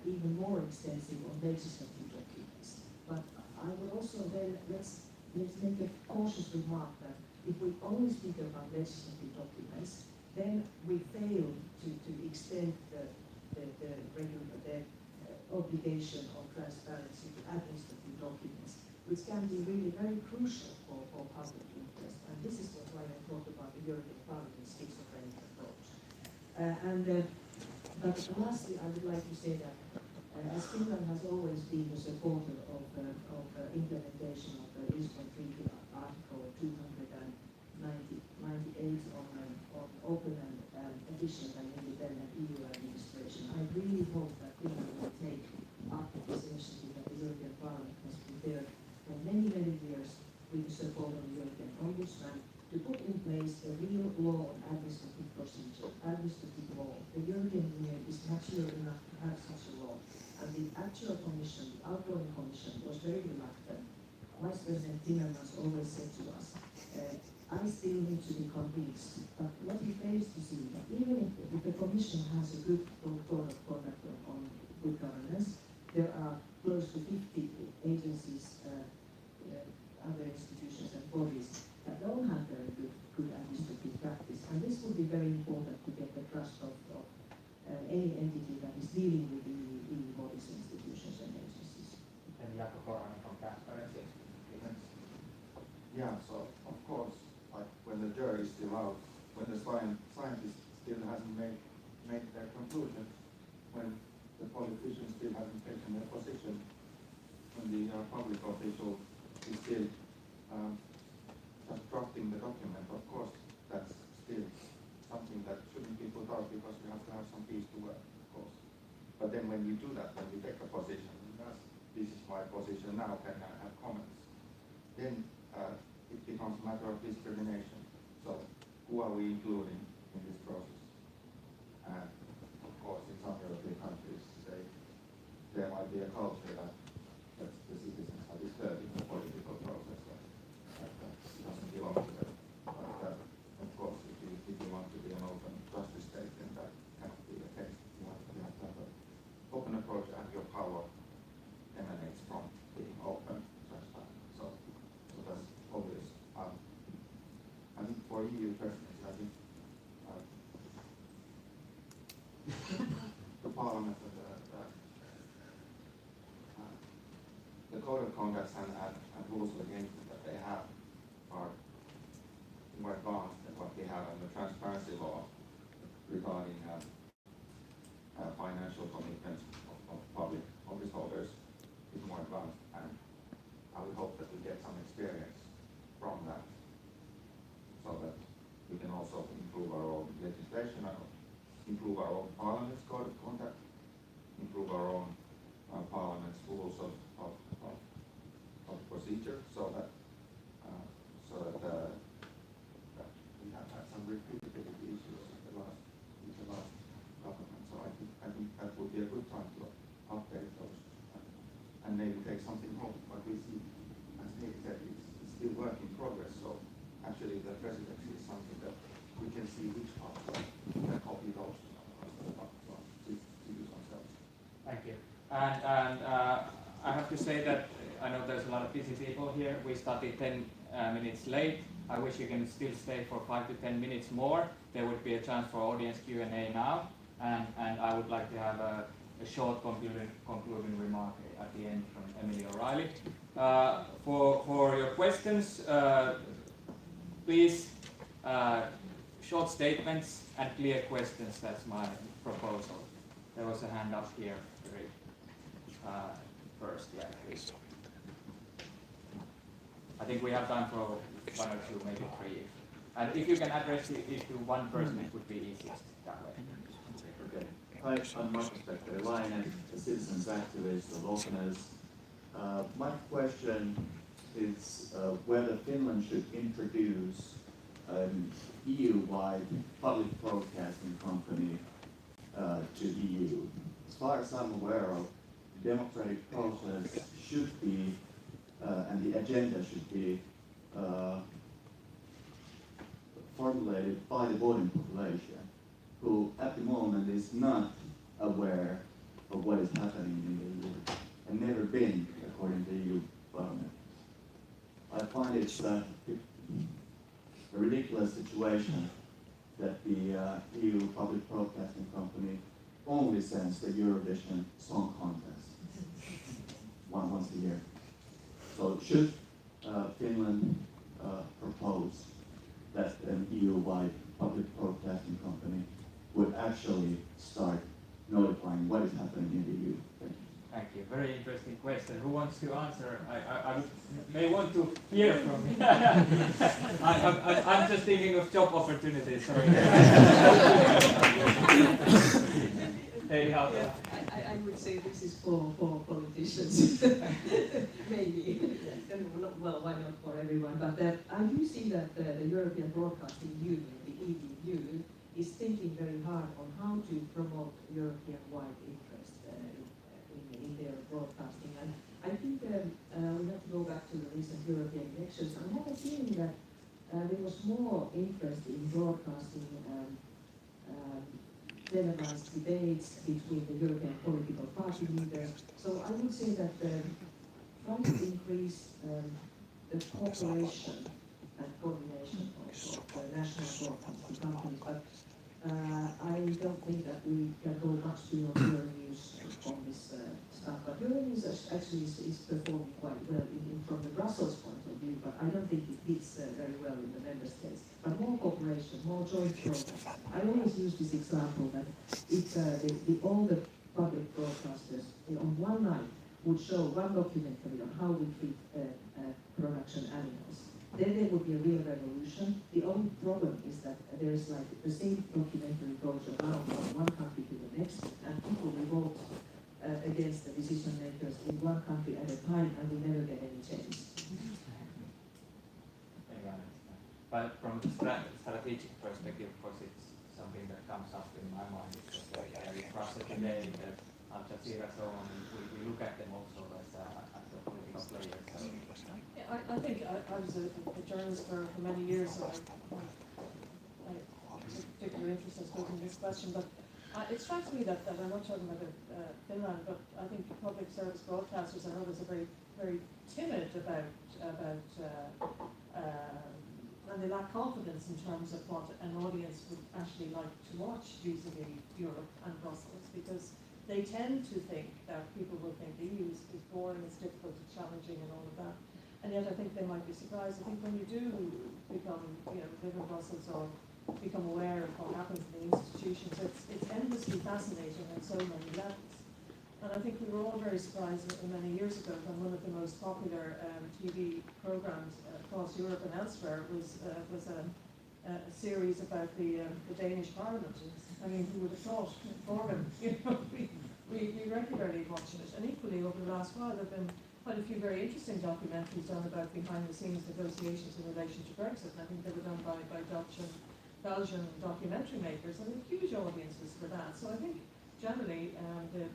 even more extensive on legislative documents. But I would also then, let's make a cautious remark that if we only speak about legislative documents, then we fail to extend the obligation of transparency to administrative documents, which can be really very crucial for public interest. And this is why I talked about the European Parliament's schizophrenic approach. But lastly, I would like to say that as Finland has always been a supporter of implementation of the Lisbon Treaty Article 298 on open and efficient and independent EU administration, I really hope that Finland will take up this initiative that the European Parliament has prepared for many, many years with the support of the European Ombudsman to put in place a real law on administrative procedure, administrative law. The European Union is mature enough to have such a law. And the actual commission, the outgoing commission, was very reluctant. Vice President Timmermans always said to us, I still need to be convinced. But what he fails to see, that even if the commission has a good code of conduct on good governance, there are close to 50 agencies, other institutions and bodies that don't have very good administrative practice. And this would be very important to get the trust of any entity that is dealing with the EU bodies, institutions and agencies. And Jaakko Korhonen from Transparency. Yeah, so of course, like when the jury is still out, when the scientist still hasn't made their conclusions, when the politician still hasn't taken their position, when the public official is still just drafting the document, of course, that's still something that shouldn't be put out because we have to have some peace to work, of course. But then when you do that, when you take a position, as this is my position now, can I have comments? Then it becomes a matter of discrimination. So who are we including in this process? And of course, in some European countries, there might be a culture that the citizens are disturbed in the political process that doesn't belong to them. But of course, if you want to be an open justice state, then that cannot be the case. You have to have an open approach, and your power emanates from being open, transparent. So that's obvious. I think for EU presidency, I think the Parliament and the code of conduct and rules of engagement that they have are more advanced than what we have in the transparency law regarding financial commitments of public office holders is more advanced, and I would hope that we get some experience from that so that we can also improve our own legislation, improve our own parliament's code of conduct, improve our own parliament's rules of procedure, so that we have had some repeatability issues with the last government. So I think that would be a good time to update those and maybe take something home. But we see, as Nick said, it's still work in progress. So actually, the presidency is something that we can see which parts can copy those to use ourselves. Thank you. And I have to say that I know there's a lot of busy people here. We started 10 minutes late. I wish you can still stay for 5 to 10 minutes more. There would be a chance for audience Q&A now. And I would like to have a short concluding remark at the end from Emily O'Reilly. For your questions, please, short statements and clear questions. That's my proposal. There was a hand up here. First, yeah, please. I think we have time for 1 or 2, maybe 3. And if you can address it to one person, it would be easiest that way. Hi, I'm Markus Beckeri-Laine, a citizens activist of openness. My question is whether Finland should introduce an EU-wide public broadcasting company to EU. As far as I'm aware of, the democratic process should be, and the agenda should be formulated by the voting population, who at the moment is not aware of what is happening in the EU, and never been, according to the EU Parliament. I find it's a ridiculous situation that the EU Public Broadcasting Company only sends the Eurovision Song Contest once a year. So should Finland propose that an EU-wide public broadcasting company would actually start notifying what is happening in the EU? Thank you. Thank you. Very interesting question. Who wants to answer? I may want to hear from you. I'm just thinking of job opportunities. Sorry. Hey, how? I would say this is for politicians, maybe. Well, why not for everyone? But I do see that the European Broadcasting Union, the EBU, is thinking very hard on how to promote European-wide interest in their broadcasting. And I think we have to go back to the recent European elections. I have a feeling that there was more interest in broadcasting televised debates between the European political party leaders. So I would say that trying to increase the cooperation and coordination of the national broadcasting companies, but I don't think that we can go much beyond Euronews on this stuff. But Euronews actually is performing quite well from the Brussels point of view, but I don't think it fits very well in the member states. But more cooperation, more joint programs. I always use this example that if all the public broadcasters on one night would show one documentary on how we treat production animals, then there would be a real revolution. The only problem is that there is like the same documentary goes around from one country to the next, and people revolt against the decision makers in one country at a time, and we never get any change. But from the strategic perspective, of course, it's something that comes up in my mind. It's Russia today, Al Jazeera, so on. We look at them also as a political player. So. Yeah, I think I was a journalist for many years, so I took particular interest, I suppose, in this question. But it strikes me that I'm not talking about Finland, but I think public service broadcasters and others are very, very timid about and they lack confidence in terms of what an audience would actually like to watch vis-a-vis Europe and Brussels, because they tend to think that people will think the EU is boring, it's difficult, it's challenging and all of that. And yet I think they might be surprised. I think when you do become, live in Brussels or become aware of what happens in the institutions, it's endlessly fascinating on so many levels. And I think we were all very surprised many years ago when one of the most popular TV programs across Europe and elsewhere was a series about the Danish Parliament. I mean, who would have thought? Organ, we regularly watch it. And equally, over the last while, there have been quite a few very interesting documentaries done about behind-the-scenes negotiations in relation to Brexit. And I think they were done by Dutch and Belgian documentary makers, and huge audiences for that. So I think generally the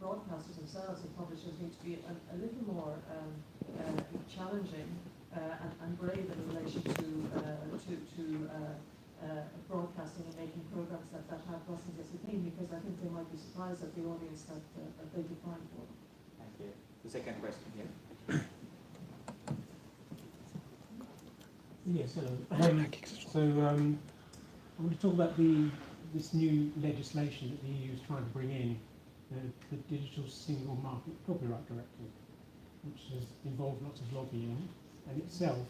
broadcasters themselves and publishers need to be a little more challenging and brave in relation to broadcasting and making programs that have Brussels as a theme, because I think they might be surprised at the audience that they define for them. Thank you. The second question here. Yes, hello. I want to talk about this new legislation that the EU is trying to bring in, the Digital Single Market Copyright Directive, which has involved lots of lobbying, and itself,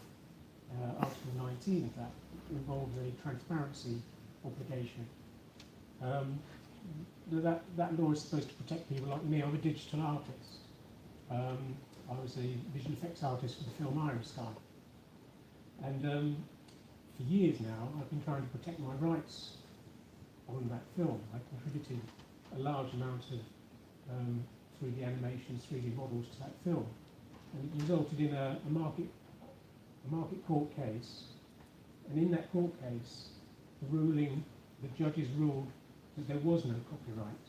Article 19 of that, involves a transparency obligation. That law is supposed to protect people like me. I'm a digital artist. I was a visual effects artist for the film Iron Sky. And for years now, I've been trying to protect my rights on that film. I contributed a large amount of 3D animations, 3D models to that film, and it resulted in a market court case. And in that court case, the judges ruled that there was no copyright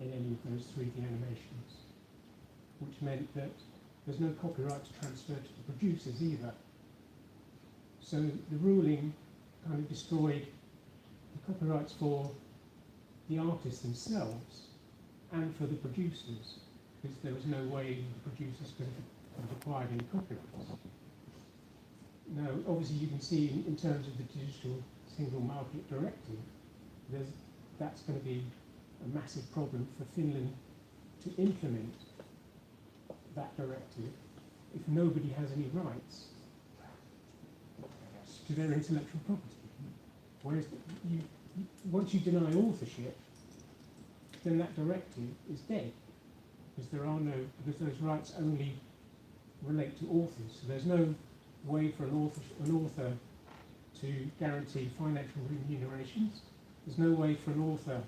in any of those 3D animations, which meant that there's no copyright to transfer to the producers either. So the ruling kind of destroyed the copyrights for the artists themselves and for the producers, because there was no way the producers could have acquired any copyrights. Now, obviously, you can see in terms of the Digital Single Market Directive, that's going to be a massive problem for Finland to implement that directive if nobody has any rights to their intellectual property. Whereas once you deny authorship, then that directive is dead, because those rights only relate to authors. So there's no way for an author to guarantee financial remunerations. There's no way for an author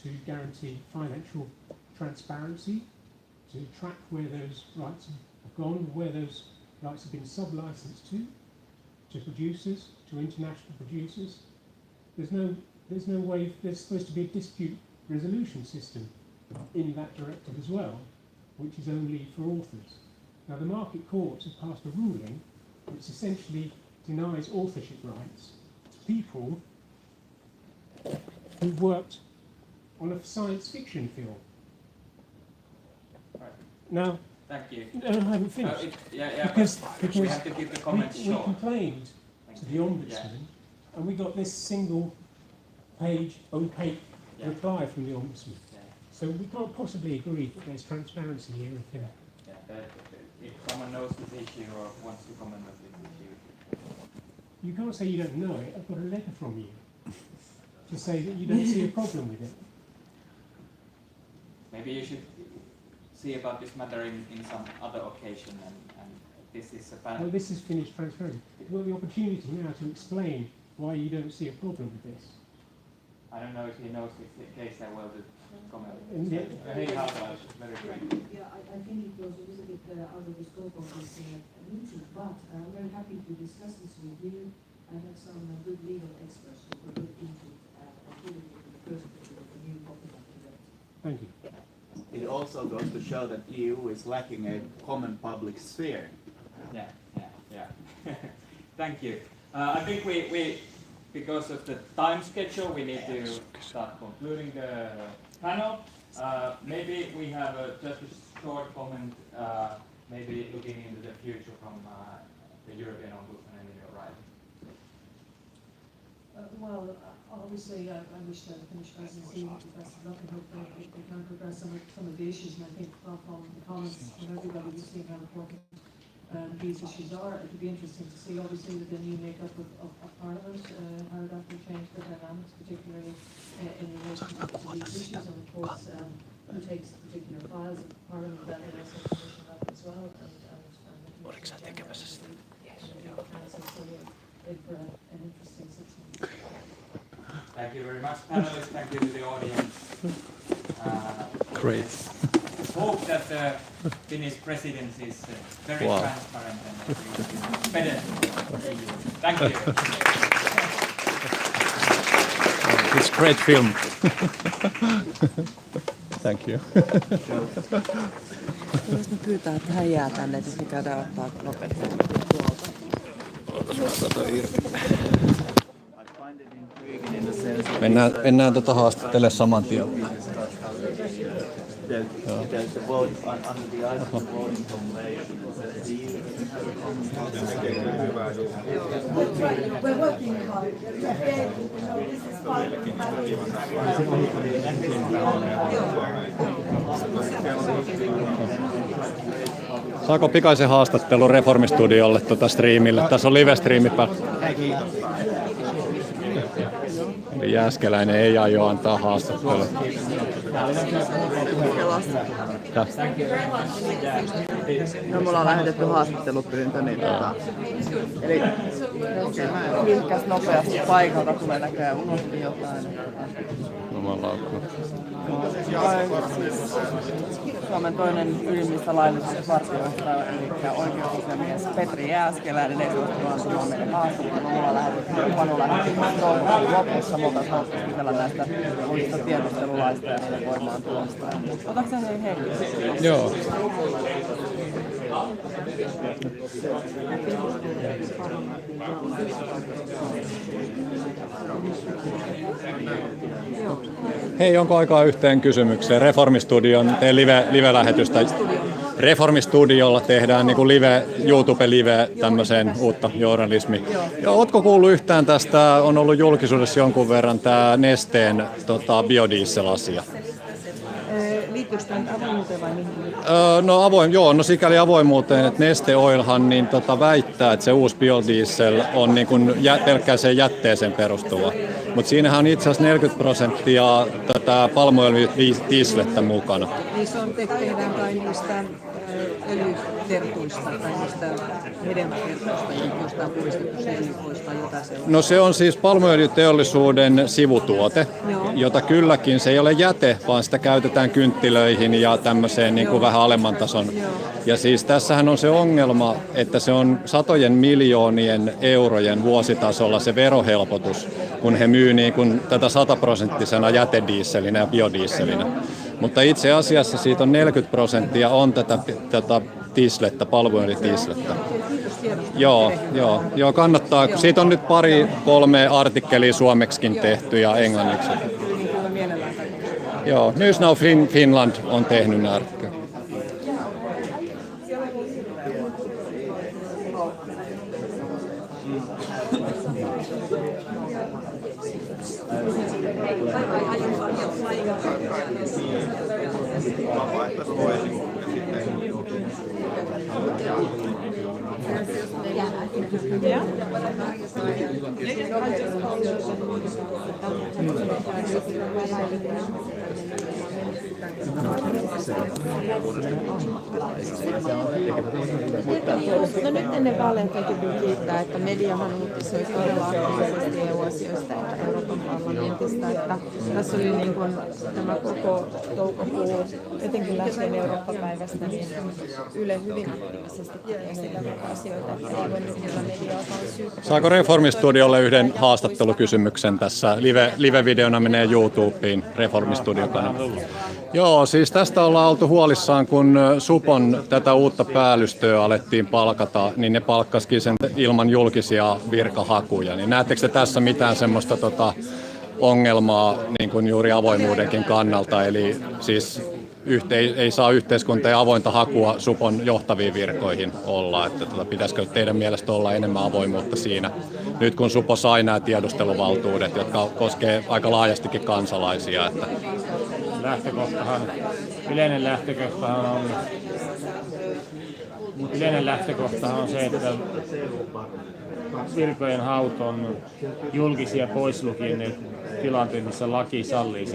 to guarantee financial transparency, to track where those rights have gone, where those rights have been sub-licensed to producers, to international producers. There's no way. There's supposed to be a dispute resolution system in that directive as well, which is only for authors. Now, the market courts have passed a ruling which essentially denies authorship rights to people who've worked on a science fiction film. Right. Now, Thank you. no, I haven't finished. Because we have to keep the comments we short. complained to the Ombudsman, and we got this single-page, opaque reply from the Ombudsman. Yeah. So we can't possibly agree that there's transparency here. If someone knows this issue or wants to comment on this issue. You can't say you don't know it. I've got a letter from you to say that you don't see a problem with it. Maybe you should see about this matter in some other occasion, and this is a bad... Well, this is finished transparency. You've got the opportunity now to explain why you don't see a problem with this. I don't know if he knows this case that well to comment. Yeah. Hey, Hautala, very quick. Yeah, I think it was a little bit out of the scope of this meeting, but I'm very happy to discuss this with you. I have some good legal experts who could look into activity in the first place of the new copyright directive. Thank you. It also goes to show that EU is lacking a common public sphere. Yeah. Thank you. I think we because of the time schedule, we need to start concluding the panel. Maybe we have just a short comment, maybe looking into the future from the European Ombudsman in your right. Well, obviously, I wish the Finnish presidency the best of luck, and hopefully they can progress some of the issues. And I think from the comments from everybody, we've seen how important these issues are. It would be interesting to see, obviously, with the new makeup of Parliament, how that will change the dynamics, particularly in relation to these issues, and of course, who takes particular files of Parliament, that will also commission that as well, and for an interesting 6 months. Thank you very much, panelists. Thank you to the audience. Great. Hope that the Finnish presidency is very transparent and better. Thank you. It's a great film. Thank you. Voisi pyytää, että hän jää tänne, että me käydään ottaa nopeasti. Mennään haastattelemaan saman tien. The vote under the item of voting formulation says the EU doesn't have a common We're working hard. This is Saako pikaisen haastattelun Reformistudiolle striimille? Tässä on live-striimi päällä. Eli Jääskeläinen ei aio antaa haastattelua. No, mulla on lähetetty haastattelupyyntö, niin eli hilkkäs nopeasti paikalta, tulee näköjään unohti jotain. Jumalaukkuu. Siis Suomen toinen ylimmistä laillisuusvartijoista, eli oikeusasiamies Petri Jääskeläinen, ei suostunut antamaan meille haastattelua. Mulla lähetettiin toukokuun lopussa. Me oltaisiin haluttu kysellä näistä uusista tiedustelulaista ja niiden voimaantulosta. Otatko sä hei? Joo. Hei, onko aikaa yhteen kysymykseen? Reformistudion live-lähetystä. Reformistudiolla tehdään niin kuin YouTube-live tämmöiseen uutta journalismia. Ja ootko kuullut yhtään tästä, on ollut julkisuudessa jonkun verran tämä Nesteen biodiesel-asia? Liittyykö tämän avoimuuteen vai mihin? No sikäli avoimuuteen, että Neste Oilhan niin väittää, että se uusi biodiesel on niin kuin pelkkääseen jätteeseen perustuva. Mutta siinähän on itse asiassa 40% tätä palmuöljydieselettä mukana. Niissä tehdään kai niistä öljytertuista tai niistä hedelmätertuista, jostain puristettu selikoista tai jotain sellaista. No se on siis palmuöljyteollisuuden sivutuote, jota kylläkin se ei ole jäte, vaan sitä käytetään kynttilöihin ja tämmöiseen niin kuin vähän alemman tason. Ja siis tässähän on se ongelma, että se on satojen miljoonien eurojen vuositasolla se verohelpotus, kun he myy niin kuin tätä 100% jätedieselinä ja biodieselinä. Mutta itse asiassa siitä on 40% on tätä dieslettä, palmuöljydieselettä. Joo, kannattaa. Siitä on nyt 2-3 artikkelia suomeksikin tehty ja englanniksi. Joo, News Now Finland on tehnyt nämä artikkelit. No nyt ennen vaaleja täytyy kiittää, että mediahan uutisoi todella aktiivisesti EU-asioista ja Euroopan parlamentista. Että tässä oli niin kuin tämä koko toukokuu, etenkin lähtien Eurooppa-päivästä, niin Yle hyvin aktiivisesti esillä asioita, että ei voi nyt kyllä mediaa syytä. Saako Reformistudiolle yhden haastattelukysymyksen tässä? Live-videona menee YouTubeen, Reformistudio-kanava. Joo, siis tästä ollaan oltu huolissaan, kun Supon tätä uutta päällystöä alettiin palkata, niin ne palkkasikin sen ilman julkisia virkahakuja. Niin näettekö te tässä mitään semmoista ongelmaa niin kuin juuri avoimuudenkin kannalta? Eli siis ei saa yhteiskunta ja avointa hakua Supon johtaviin virkoihin olla. Että pitäisikö teidän mielestä olla enemmän avoimuutta siinä, nyt kun Supo sai nämä tiedusteluvaltuudet, jotka koskee aika laajastikin kansalaisia? Että Yleinen lähtökohtahan on se, että virkojen haut on julkisia pois lukien ne tilanteet, missä laki sallii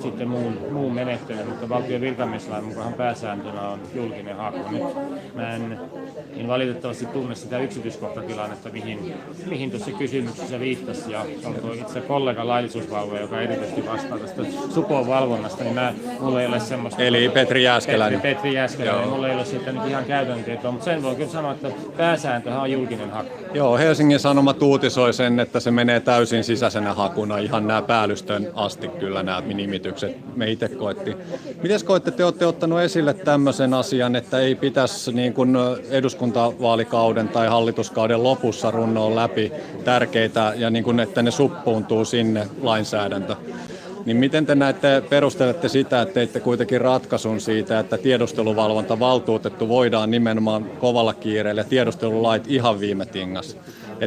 sitten muun menettelyn, mutta valtion virkamieslain mukaan pääsääntönä on julkinen haku. Nyt mä en valitettavasti tunne sitä yksityiskohtatilannetta, mihin tuossa kysymyksessä viittasi, ja onko itse kollega laillisuusvalvoja, joka erityisesti vastaa tästä Supon valvonnasta, niin mulla ei ole semmoista. Eli Petri Jääskeläinen. Petri Jääskeläinen, mulla ei ole siitä nyt ihan käytännön tietoa, mutta sen voi kyllä sanoa, että pääsääntöhän on julkinen haku. Joo, Helsingin Sanomat uutisoi sen, että se menee täysin sisäisenä hakuna, ihan nämä päällystön asti kyllä nämä nimitykset me itse koettiin. Miten koette, te olette ottanut esille tämmöisen asian, että ei pitäisi niin kuin eduskuntavaalikauden tai hallituskauden lopussa runnoa läpi tärkeitä ja niin kuin, että ne suppuuntuu sinne lainsäädäntö? Niin miten te näette, perustelette sitä, että teitte kuitenkin ratkaisun siitä, että tiedusteluvalvontavaltuutettu voidaan nimenomaan kovalla kiireellä ja tiedustelulait ihan viime tingas?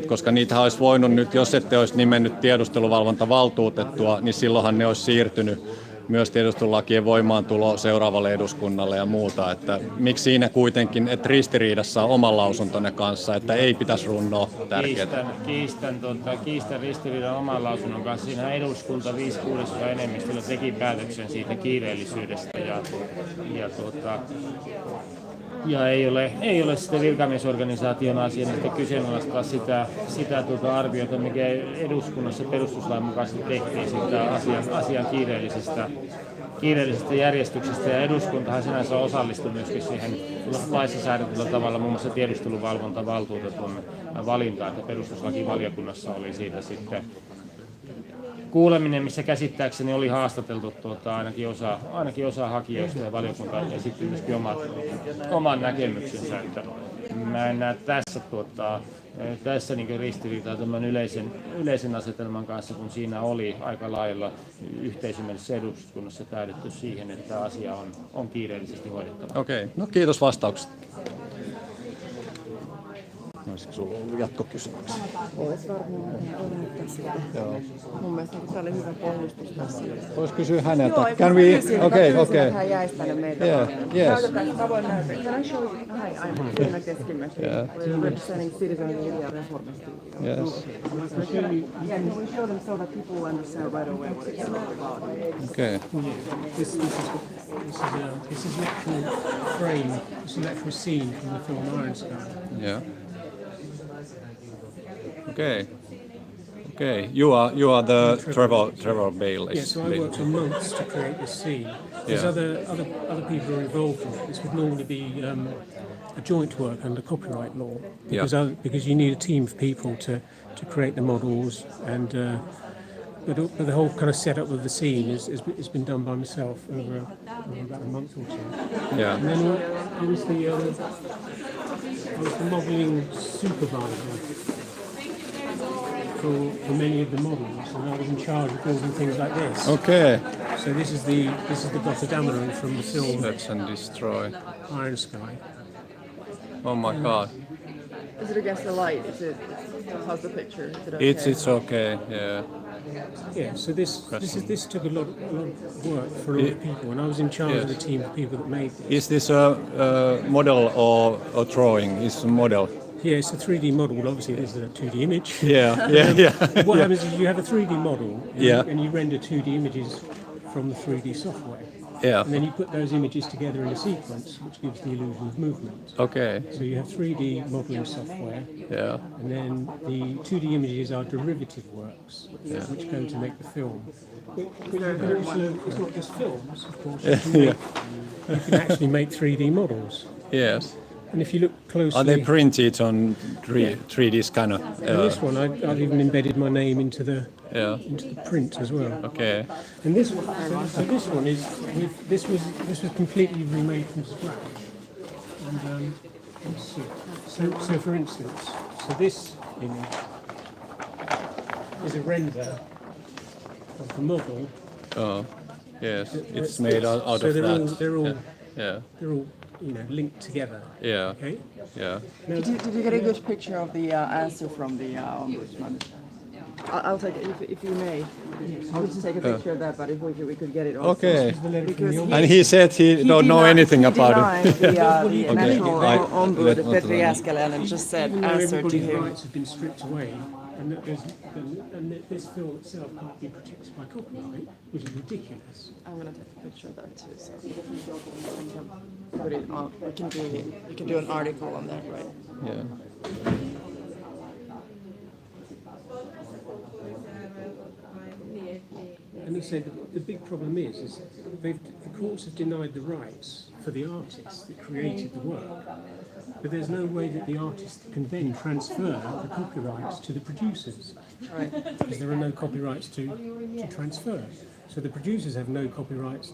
Koska niitä olisi voinut nyt, jos ette olisi nimennyt tiedusteluvalvontavaltuutettua, niin silloinhan ne olisi siirtynyt myös tiedustelulakien voimaantulo seuraavalle eduskunnalle ja muuta. Että miksi siinä kuitenkin, että ristiriidassa on oman lausuntonne kanssa, että ei pitäisi runnoa tärkeää? Kiistän ristiriidan oman lausunnon kanssa. Siinähän eduskunta 5/6 enemmistöllä teki päätöksen siitä kiireellisyydestä. Ja ei ole sitten virkamiesorganisaation asiana sitten kyseenalaistaa sitä arviota, mikä eduskunnassa perustuslain mukaisesti tehtiin sitä asian kiireellisestä järjestyksestä. Ja eduskuntahan sinänsä osallistui myöskin siihen laissa säädetyllä tavalla muun muassa tiedusteluvalvontavaltuutetun valintaan, että perustuslakivaliokunnassa oli siitä sitten kuuleminen, missä käsittääkseni oli haastateltu ainakin osa hakijoista ja valiokunta esitti myöskin oman näkemyksensä. Että mä en näe tässä niin ristiriitaa tämän yleisen asetelman kanssa, kun siinä oli aika lailla yhteisymmärryksessä eduskunnassa päädytty siihen, että asia on kiireellisesti hoidettava. Okei, no kiitos vastauksesta. Olisiko sinulla ollut jatkokysymyksiä? Olisi varmaan odottaa sitä. Joo. Mun mielestä tämä oli hyvä pohjustus tässä. Voisi kysyä häneltä. Joo, Can we... Okay. Hän jäisi tänne meitä. Yeah, yes. Näytetään, mä voin näyttää. Can I show you? Hi, I'm Tiina Keskimäki. We're representing Citizen Media Reformist. Yes. Yeah, can we show them so that people understand right away what it's about? Okay. This is an actual frame, this is an actual scene from the film Iron Sky. Yeah. Okay. You are the Trevor Bale. Yeah, so I worked for months to create this scene. There's other people who are involved in it. This would normally be a joint work under copyright law because you need a team of people to create the models and but the whole kind of setup of the scene has been done by myself over about a month or two. Yeah. And then I was the modelling supervisor for many of the models, and I was in charge of building things like this. Okay. So this is the Gotterdammerung from the film Search and Destroy. Iron Sky. Oh my God. Is it against the light? How's the picture? Is it okay? It's okay. Yeah. Yeah. So this took a lot of work for a lot of people, and I was in charge of the team of people that made this. Is this a model or a drawing? It's a model. Yeah, it's a 3D model. Well, obviously, this is a 2D image. Yeah. What happens is you have a 3D model, and you render 2D images from the 3D software. Yeah. And then you put those images together in a sequence, which gives the illusion of movement. Okay. So you have 3D modeling software. Yeah. And then the 2D images are derivative works, which go to make the film. But it's not just films, of course. You can actually make 3D models. Yes. And if you look closely... Are they printed on 3D scanner? And this one, I've even embedded my name into the print as well. Okay. And this one, so this one is this was completely remade from scratch. And let's see. So for instance, this image is a render of the model. Oh, yes. It's made out of that. They're all linked together. Yeah. Okay. Yeah. Did you get a good picture of the answer from the ombudsman? I'll take it if you may. I'll just take a picture of that, but if we could get it also. Okay. Because And he said he don't know anything about it. The national ombud, Petri not Äskeläinen, and just said Even though answer to everybody's him. rights have been stripped away, and that this film itself can't be protected by copyright, which is ridiculous. I'm going to take a picture of that too, so we can put it on. We can do an article on that, right? Yeah. And he said the big problem is the courts have denied the rights for the artists that created the work, but there's no way that the artist can then transfer the copyrights to the producers, Right. because there are no copyrights to transfer. So the producers have no copyrights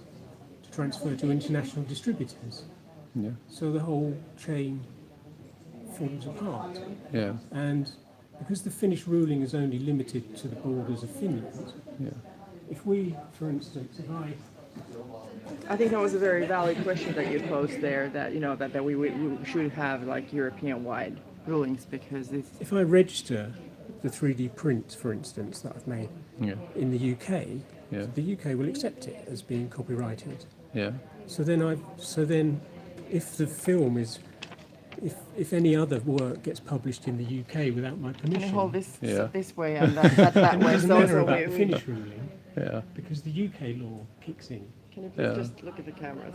to transfer to international distributors. Yeah. So the whole chain falls apart. Yeah. And because the Finnish ruling is only limited to the borders of Finland, if we, for instance, I think that was a very valid question that you posed there. That that we should have like European-wide rulings because if I register the 3D print, for instance, that I've made in the UK, the UK will accept it as being copyrighted. Yeah. So then, if the film is, if any other work gets published in the UK without my permission, can you hold this way and that way? So about the Finnish ruling, because the UK law kicks in. Can you please just look at the cameras?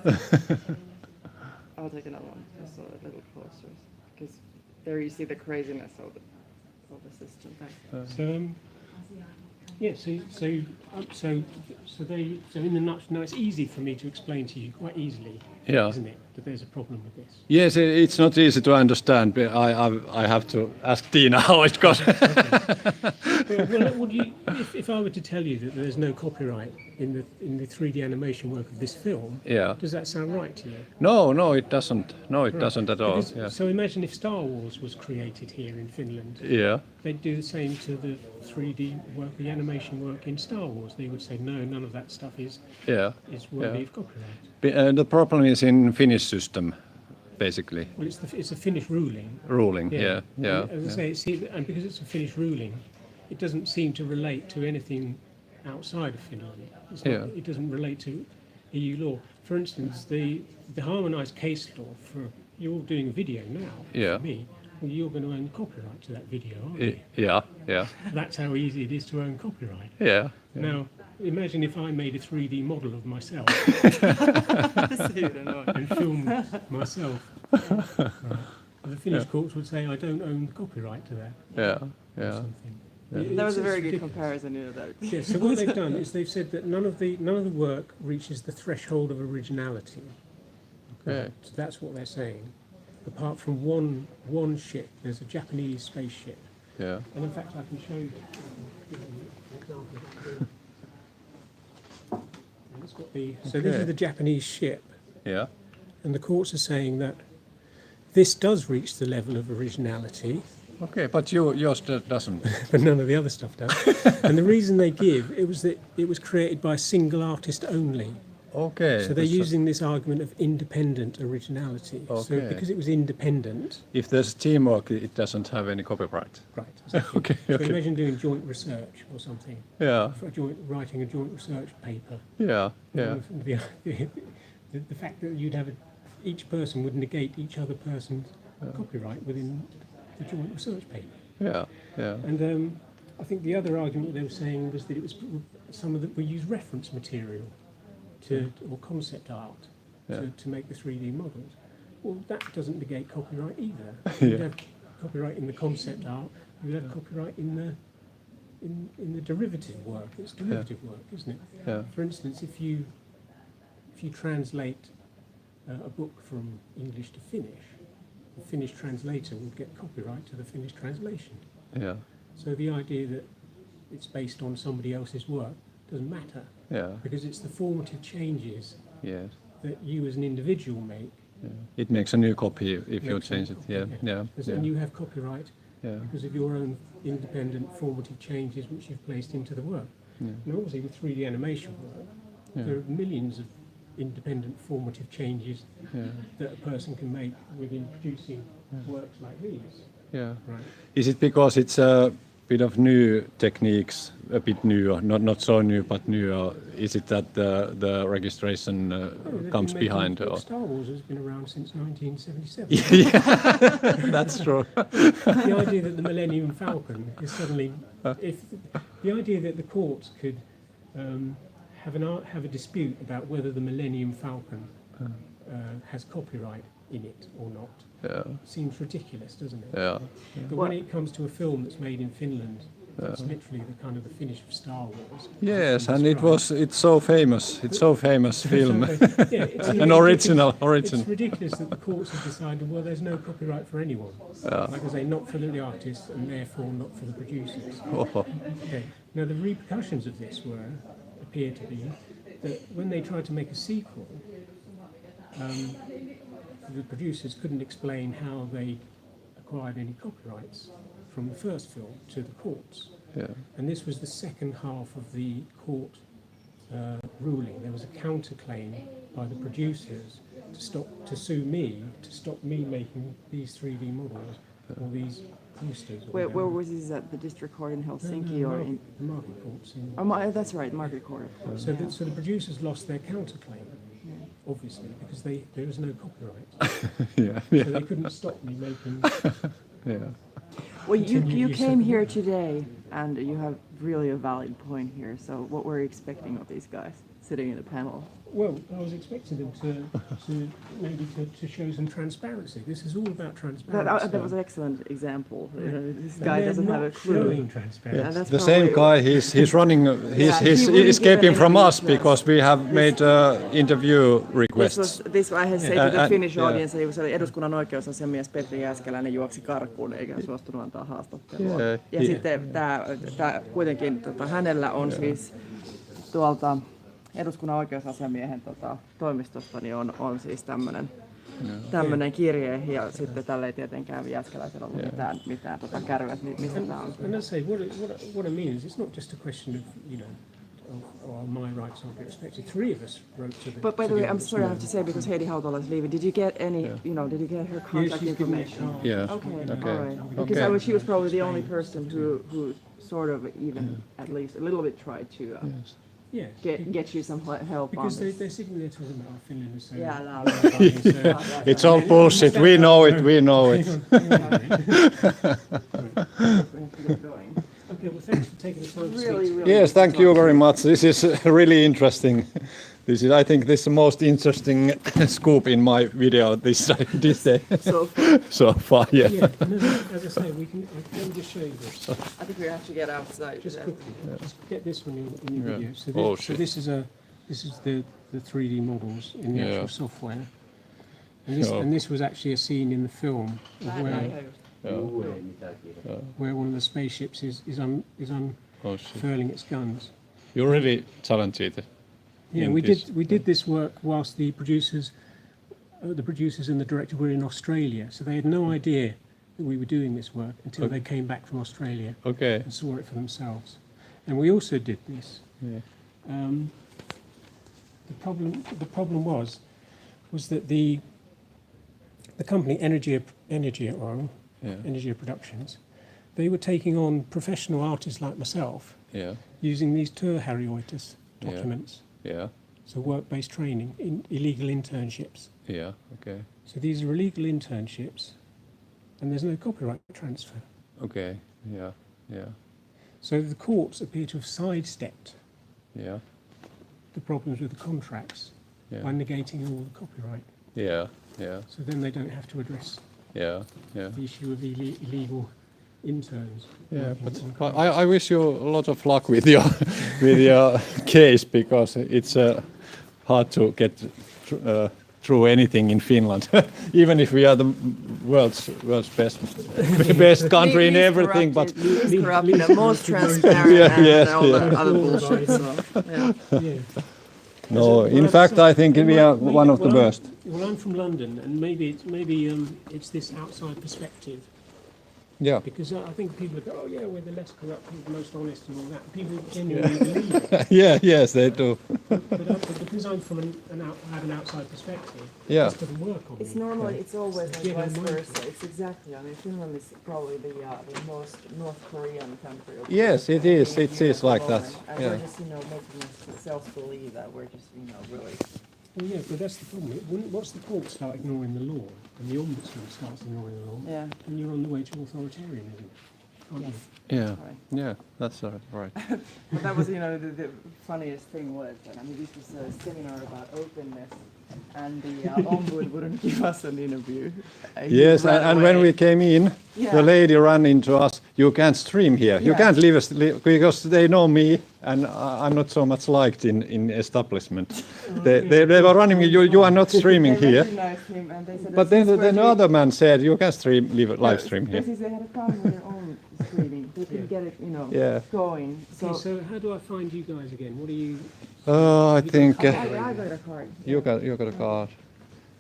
I'll take another one, just a little closer, because there you see the craziness of the system there. So, yeah, so in the nutshell, it's easy for me to explain to you quite easily, isn't it, that there's a problem with this? Yes, it's not easy to understand. But I have to ask Tina how it goes. Well, would you, if I were to tell you that there's no copyright in the 3D animation work of this film, does that sound right to you? No, it doesn't. No, it doesn't at all. Because, Yeah. so imagine if Star Wars was created here in Finland. Yeah. They'd do the same to the 3D work, the animation work in Star Wars. They would say, no, none of that stuff is worthy of copyright. The problem is in Finnish system, basically. Well, it's a Finnish ruling. Ruling, yeah. As I say, and because it's a Finnish ruling, it doesn't seem to relate to anything outside of Finland. It doesn't relate to EU law. For instance, the harmonised case law for you're doing a video now. For me. Well, you're going to own copyright to that video, aren't you? Yeah. That's how easy it is to own copyright. Yeah. Now, imagine if I made a 3D model of myself and filmed myself. Right. The Finnish courts would say I don't own copyright to that. Yeah. That was a very good comparison, you know that. Yeah, so what they've done is they've said that none of the work reaches the threshold of originality. Okay. So that's what they're saying. Apart from one ship, there's a Japanese spaceship. Yeah. And in fact, I can show you an example of that. So this is the Japanese ship. Yeah. And the courts are saying that this does reach the level of originality. Okay, but yours doesn't. But none of the other stuff does. And the reason they give, it was that it was created by a single artist only. Okay. So they're using this argument of independent originality. Okay. So because it was independent. If there's teamwork, it doesn't have any copyright. Right. Exactly. Okay. So imagine doing joint research or something. Yeah. Writing a joint research paper. Yeah. The fact that you'd have each person would negate each other person's copyright within the joint research paper. Yeah. And I think the other argument they were saying was that it was some of we use reference material or concept art to make the 3D models. Well, that doesn't negate copyright either. You'd have copyright in the concept art. You'd have copyright in the derivative work. It's derivative work, isn't it? Yeah. For instance, if you translate a book from English to Finnish, the Finnish translator would get copyright to the Finnish translation. Yeah. So the idea that it's based on somebody else's work doesn't matter. Yeah. Because it's the formative changes Yes. that you as an individual make. Yeah. It makes a new copy if you change it. Yeah. And you have copyright because of your own independent formative changes which you've placed into the work. Yeah. And obviously with 3D animation work, there are millions of independent formative changes that a person can make within producing works like these. Yeah. Right. Is it because it's a bit of new techniques, a bit new, not so new, but new? Or is it that the registration comes behind? Or? Star Wars has been around since 1977. Yeah, that's true. The idea that the Millennium Falcon is suddenly, the idea that the courts could have a dispute about whether the Millennium Falcon has copyright in it or not. Seems ridiculous, doesn't it? But when it comes to a film that's made in Finland, it's literally the kind of the finish of Star Wars. Yes, and it's so famous. It's so famous film. An original. It's ridiculous that the courts have decided, well, there's no copyright for anyone. Like I say, not for the artists and therefore not for the producers. Okay. Now the repercussions of this appear to be that when they tried to make a sequel, the producers couldn't explain how they acquired any copyrights from the first film to the courts. And this was the second half of the court ruling. There was a counterclaim by the producers to sue me to stop me making these 3D models or these posters. Where was this at the district court in Helsinki or in the market courts? That's right, market court. So the producers lost their counterclaim. Obviously, because there was no copyright. So they couldn't stop me making. Well, you came here today, and you have really a valid point here. So, what were you expecting of these guys? sitting in a panel. Well, I was expecting them to show some transparency. This is all about transparency. That was an excellent example. Right. This And guy they're doesn't have a not clue. showing transparency. And that's The same probably- guy, he's running, he's he wouldn't escaping give an from interview us to us. because we have made interview requests. This I had said to the Finnish yeah. audience, että se oli eduskunnan oikeusasiamies Petri Jääskeläinen juoksi karkuun eikä suostunut antaa haastattelua. Yeah, Ja sitten tämä kuitenkin hänellä on siis tuolta eduskunnan oikeusasiamiehen toimistosta niin on siis tämmöinen kirje ja sitten tällä ei tietenkään Jääskeläisellä ollut mitään kärryä, mistä tämä on. And I say, what I mean is, it's not just a question of, of my rights aren't respected. 3 of us wrote to the. But by the to way, the I'm sorry, I have to ombudsman. say because Heidi Hautala is leaving. Did you get any? Did you get her contact she's given me a information? card. Yeah. Okay, Okay. all right. Because Okay. she was probably the only person who sort of even at least a little bit tried to Yes. get you some help on Because this. they're sitting there talking about Finland and saying. Yeah, no. It's all bullshit. We know it. We know it. Okay, well, thanks for taking the time to Really, speak. really. Yes, thank you very much. This is really interesting. I think this is the most interesting scoop in my video this day So far. so far. Yeah. Yeah, and as I say, I can just show you this. I think we have to get outside. Just quickly, just get this one in your Yeah. video. So, Oh, so shit. this is the 3D models in the Yeah. actual software. Yeah. And this was actually a scene in the film of where one of the spaceships is Oh, shit. unfurling its guns. You're really talented. Yeah, in we this. did this work whilst the producers and the director were in Australia, so they had no idea that we were doing this work until they came back from Australia Okay. and saw it for themselves. And we also did this. Yeah. The problem was that the company Energia Productions, they were taking on professional artists like myself Yeah. using these tour harioitus documents. Yeah. So work-based training in illegal internships. Yeah. Okay. So these are illegal internships, and there's no copyright transfer. Okay. Yeah. Yeah. So the courts appear to have sidestepped Yeah. the problems with the contracts Yeah. by negating all the copyright. Yeah. Yeah. So then they don't have to address Yeah. Yeah. the issue of illegal interns. Yeah, working but on contracts. I wish you a lot of luck with your case, because it's hard to get through anything in Finland, even if we are the world's best country in everything. But least corrupt and most transparent Yeah, and all yeah. the other bullshit. So, yeah. Yeah. no, in fact, I think we are one of the worst. Well, I'm from London, and maybe it's this outside perspective. Yeah. Because I think people go, oh yeah, we're the less corrupt, the most honest, and all that. People genuinely believe it. Yeah. Yes, they do. But because I'm from I have an outside perspective, Yeah. it just doesn't work on It's me. normally, it's always like Yeah, vice mine- versa. It's exactly, I mean, Finland is probably the most North Korean country. of- Yes, it is. in It Europe is at the like that. moment. And Yeah. we're just, making ourselves believe that we're just, really. Well, yeah, but that's the problem. Once the courts start ignoring the law, and the ombudsman starts ignoring the law, Yeah. then you're on the way to authoritarianism. Aren't you? Yeah. Right. Yeah. That's right. But that was, the funniest thing was that, this was a seminar about openness, and the ombud wouldn't give us an interview. He Yes, ran and when away. we came in, Yeah. the lady ran into us. You can't stream here. You Yeah. can't leave us because they know me, and I'm not so much liked in establishment. They were running. You are not streaming They here. recognized him and they said, But then the other man said you can live stream here. Because they had a problem with their own streaming. They couldn't get it, Yeah. going. Okay, so how do I find you guys again? What are you? I think I got a card. you got a card.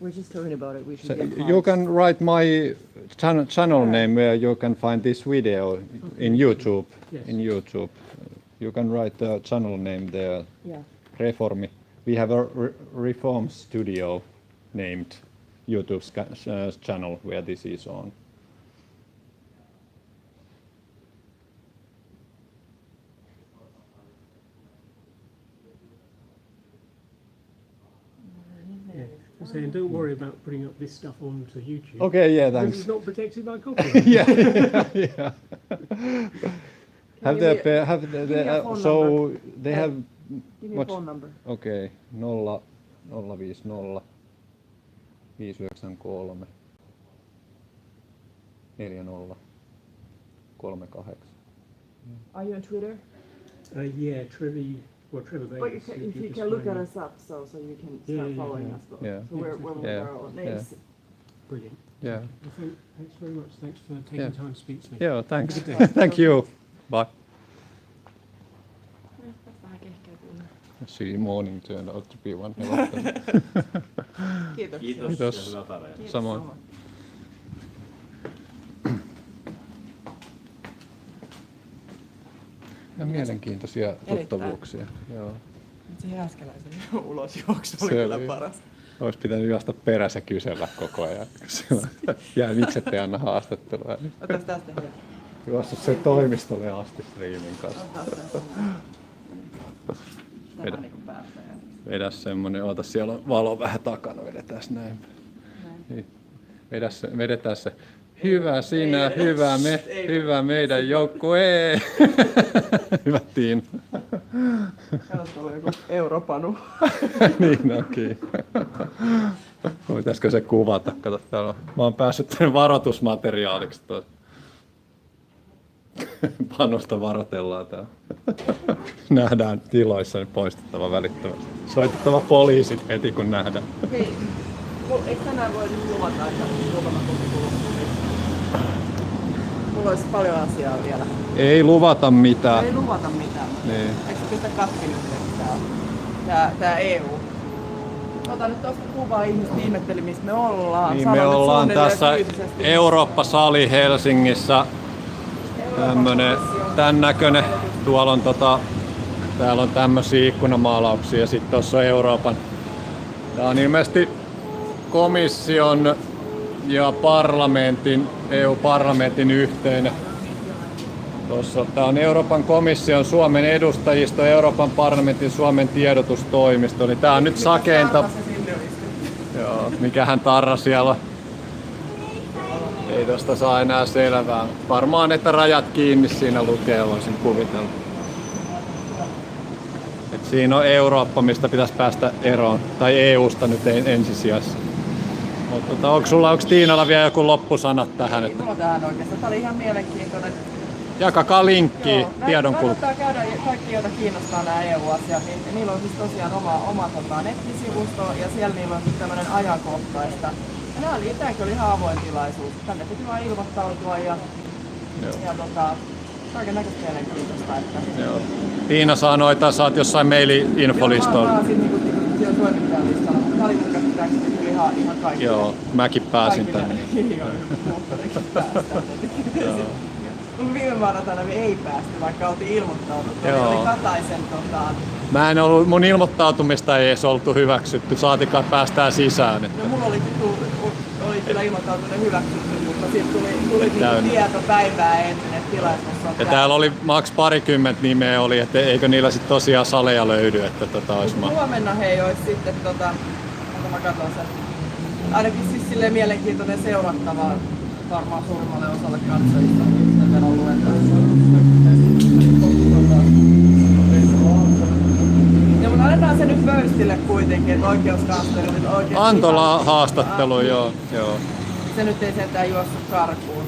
We're just talking about it. We should So get you cards. can write my channel name where you can find this video in YouTube. Yes. In YouTube, you can write the channel name there. Yeah. Reformi. We have a Reform Studio named YouTube channel where this is on. Yeah. So, and don't worry about putting up this stuff onto YouTube. Okay, yeah, Because thanks. it's not protected by copyright. Yeah. Have Give me the a phone so number. they have Give me your phone number? Okei, 050 593 4038. Are you on Twitter? Yeah, Trevor But Davis. if you can look at us up, so you can start following us. Yeah. So we're with Yeah. our own names. Brilliant. Yeah. Well, thanks very much. Thanks for taking Yeah. time to speak to me. Joo, thanks. Have a good day. Thank you. Bye. Vähän kehkeytyy. See, morning turned out to be one hell of a... Kiitos. Kiitos. Samoin. Ja mielenkiintoisia tuttavuuksia. Joo. Se Jääskeläisen ulosjuoksu oli Se kyllä oli- paras. Olisi pitänyt juosta perässä kysellä koko ajan. Jää, miksi ette anna haastattelua? Otas tästä vielä. Juosta se toimistolle asti striimin kanssa. Tämä on niinku päättäjä. Vedä semmonen, oota siellä on valo vähän takana, vedetään näin. Niin. Vedetään se. Hyvä sinä, hyvä meidän joukkue. Hyvä Tiina. Kato, on joku europanu. Niin onkin. Voitaisikö se kuvata? Kato, täällä on. Mä oon päässyt tänne varoitusmateriaaliksi tuossa. Panusta varoitellaan täällä. Nähdään tiloissa, niin poistettava välittömästi. Soitettava poliisit heti kun nähdään. Hei, eikö tänään voi nyt luvata, että ruokamatunti kuluu? Mulla olisi paljon asiaa vielä. Ei luvata mitään. Ei luvata mitään. Niin. Eikö se pistä katki nyt, tää EU? Ota nyt tosta kuvaa, ihmiset ihmetteli, missä me ollaan. Niin, Sano me nyt ollaan suunnilleen tässä fyysisesti. Eurooppa-sali Helsingissä. Tän näköinen. Tuolla on täällä on tämmösiä ikkunamaalauksia ja sitten tuossa on Euroopan. Tää on ilmeisesti komission ja parlamentin, EU-parlamentin yhteinen. Tää on Euroopan komission Suomen edustajisto, Euroopan parlamentin Suomen tiedotustoimisto. Eli tää on nyt sakeinta. Joo, mikähän tarra siellä on. Ei tosta saa enää selvää. Varmaan, että rajat kiinni siinä lukee, voisin kuvitella. Et siinä on Eurooppa, mistä pitäisi päästä eroon. Tai EUsta nyt ensisijassa. Mutta onko Tiinalla vielä joku loppusana tähän? Ei mulla tähän oikeastaan. Tää oli ihan mielenkiintoinen. Jakakaa linkkiä tiedonkulku. Kannattaa käydä kaikki, joita kiinnostaa nämä EU-asiat, niin niillä on siis tosiaan oma nettisivusto ja siellä niillä on sitten tämmöinen ajankohtaista. Ja tämäkin oli ihan avoin tilaisuus. Tänne piti vaan ilmoittautua ja kaiken näköistä mielenkiintoista. Että... Joo. Tiina sanoi, että sä oot jossain maili-infolistolla. Joo, mä oon siinä toimittajalistalla, mutta tää oli mun käsittääkseni kyllä ihan kaikille. Joo, mäkin pääsin tänne. Mun viime maanantaina me ei päästy, vaikka oltiin ilmoittautunut. Joo. Oli Kataisen Mun ilmoittautumista ei edes oltu hyväksytty, saatikaan päästään sisään. Että... No mulla oli kyllä ilmoittautuminen hyväksytty, mutta sitten tuli tieto päivää ennen, että tilaisuus on. Ja täällä oli maks 20 nimeä oli, että eikö niillä sit tosiaan saleja löydy, että olisi Huomenna hei olisi sitten mä katson sen. Ainakin siis silleen mielenkiintoinen seurattava varmaan suurimmalle osalle katsojista, mitä täällä on luettavissa. Ja mutta annetaan se nyt pöystille kuitenkin, että oikeuskansleri nyt oikeasti... Antola haastattelu, joo. Se nyt ei sentään juossut karkuun.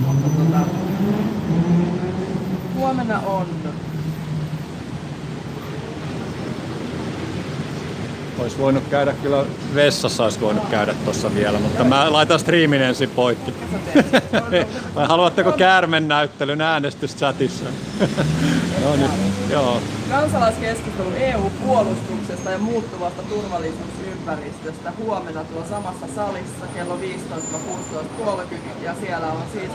Mutta huomenna on... Olisi voinut käydä kyllä vessassa, olisi voinut käydä tuossa vielä, mutta mä laitan striimin ensin poikki. Vai haluatteko käärmennäyttelyn äänestyschatissa? No niin, joo. Kansalaiskeskustelu EU-puolustuksesta ja muuttuvasta turvallisuusympäristöstä huomenna tuo samassa salissa kello 15-16.30 ja siellä on siis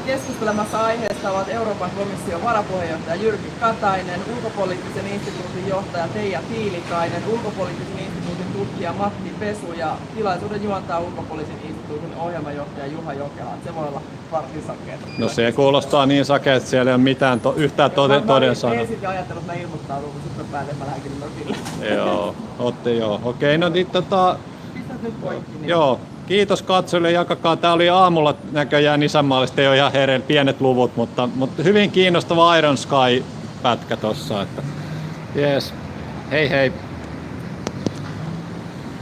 keskustelemassa aiheesta ovat Euroopan komission varapuheenjohtaja Jyrki Katainen, ulkopoliittisen instituutin johtaja Teija Tiilikainen, ulkopoliittisen instituutin tutkija Matti Pesu ja tilaisuuden juontaa ulkopoliittisen instituutin ohjelmajohtaja Juha Jokela. Se voi olla varsin sakea. No se kuulostaa niin sakea, että siellä ei ole mitään yhtään toden sanaa. Mä ensin ajattelin, että mä ilmoittaudun, mutta sitten päälle mä lähdenkin nokille. Joo, okei, no niin Pistät nyt poikki. Niin. Joo. Kiitos katsojille, jakakaa. Tää oli aamulla näköjään isänmaallista, ei ole ihan pienet luvut, mutta hyvin kiinnostava Iron Sky pätkä tossa, että jees. Hei hei!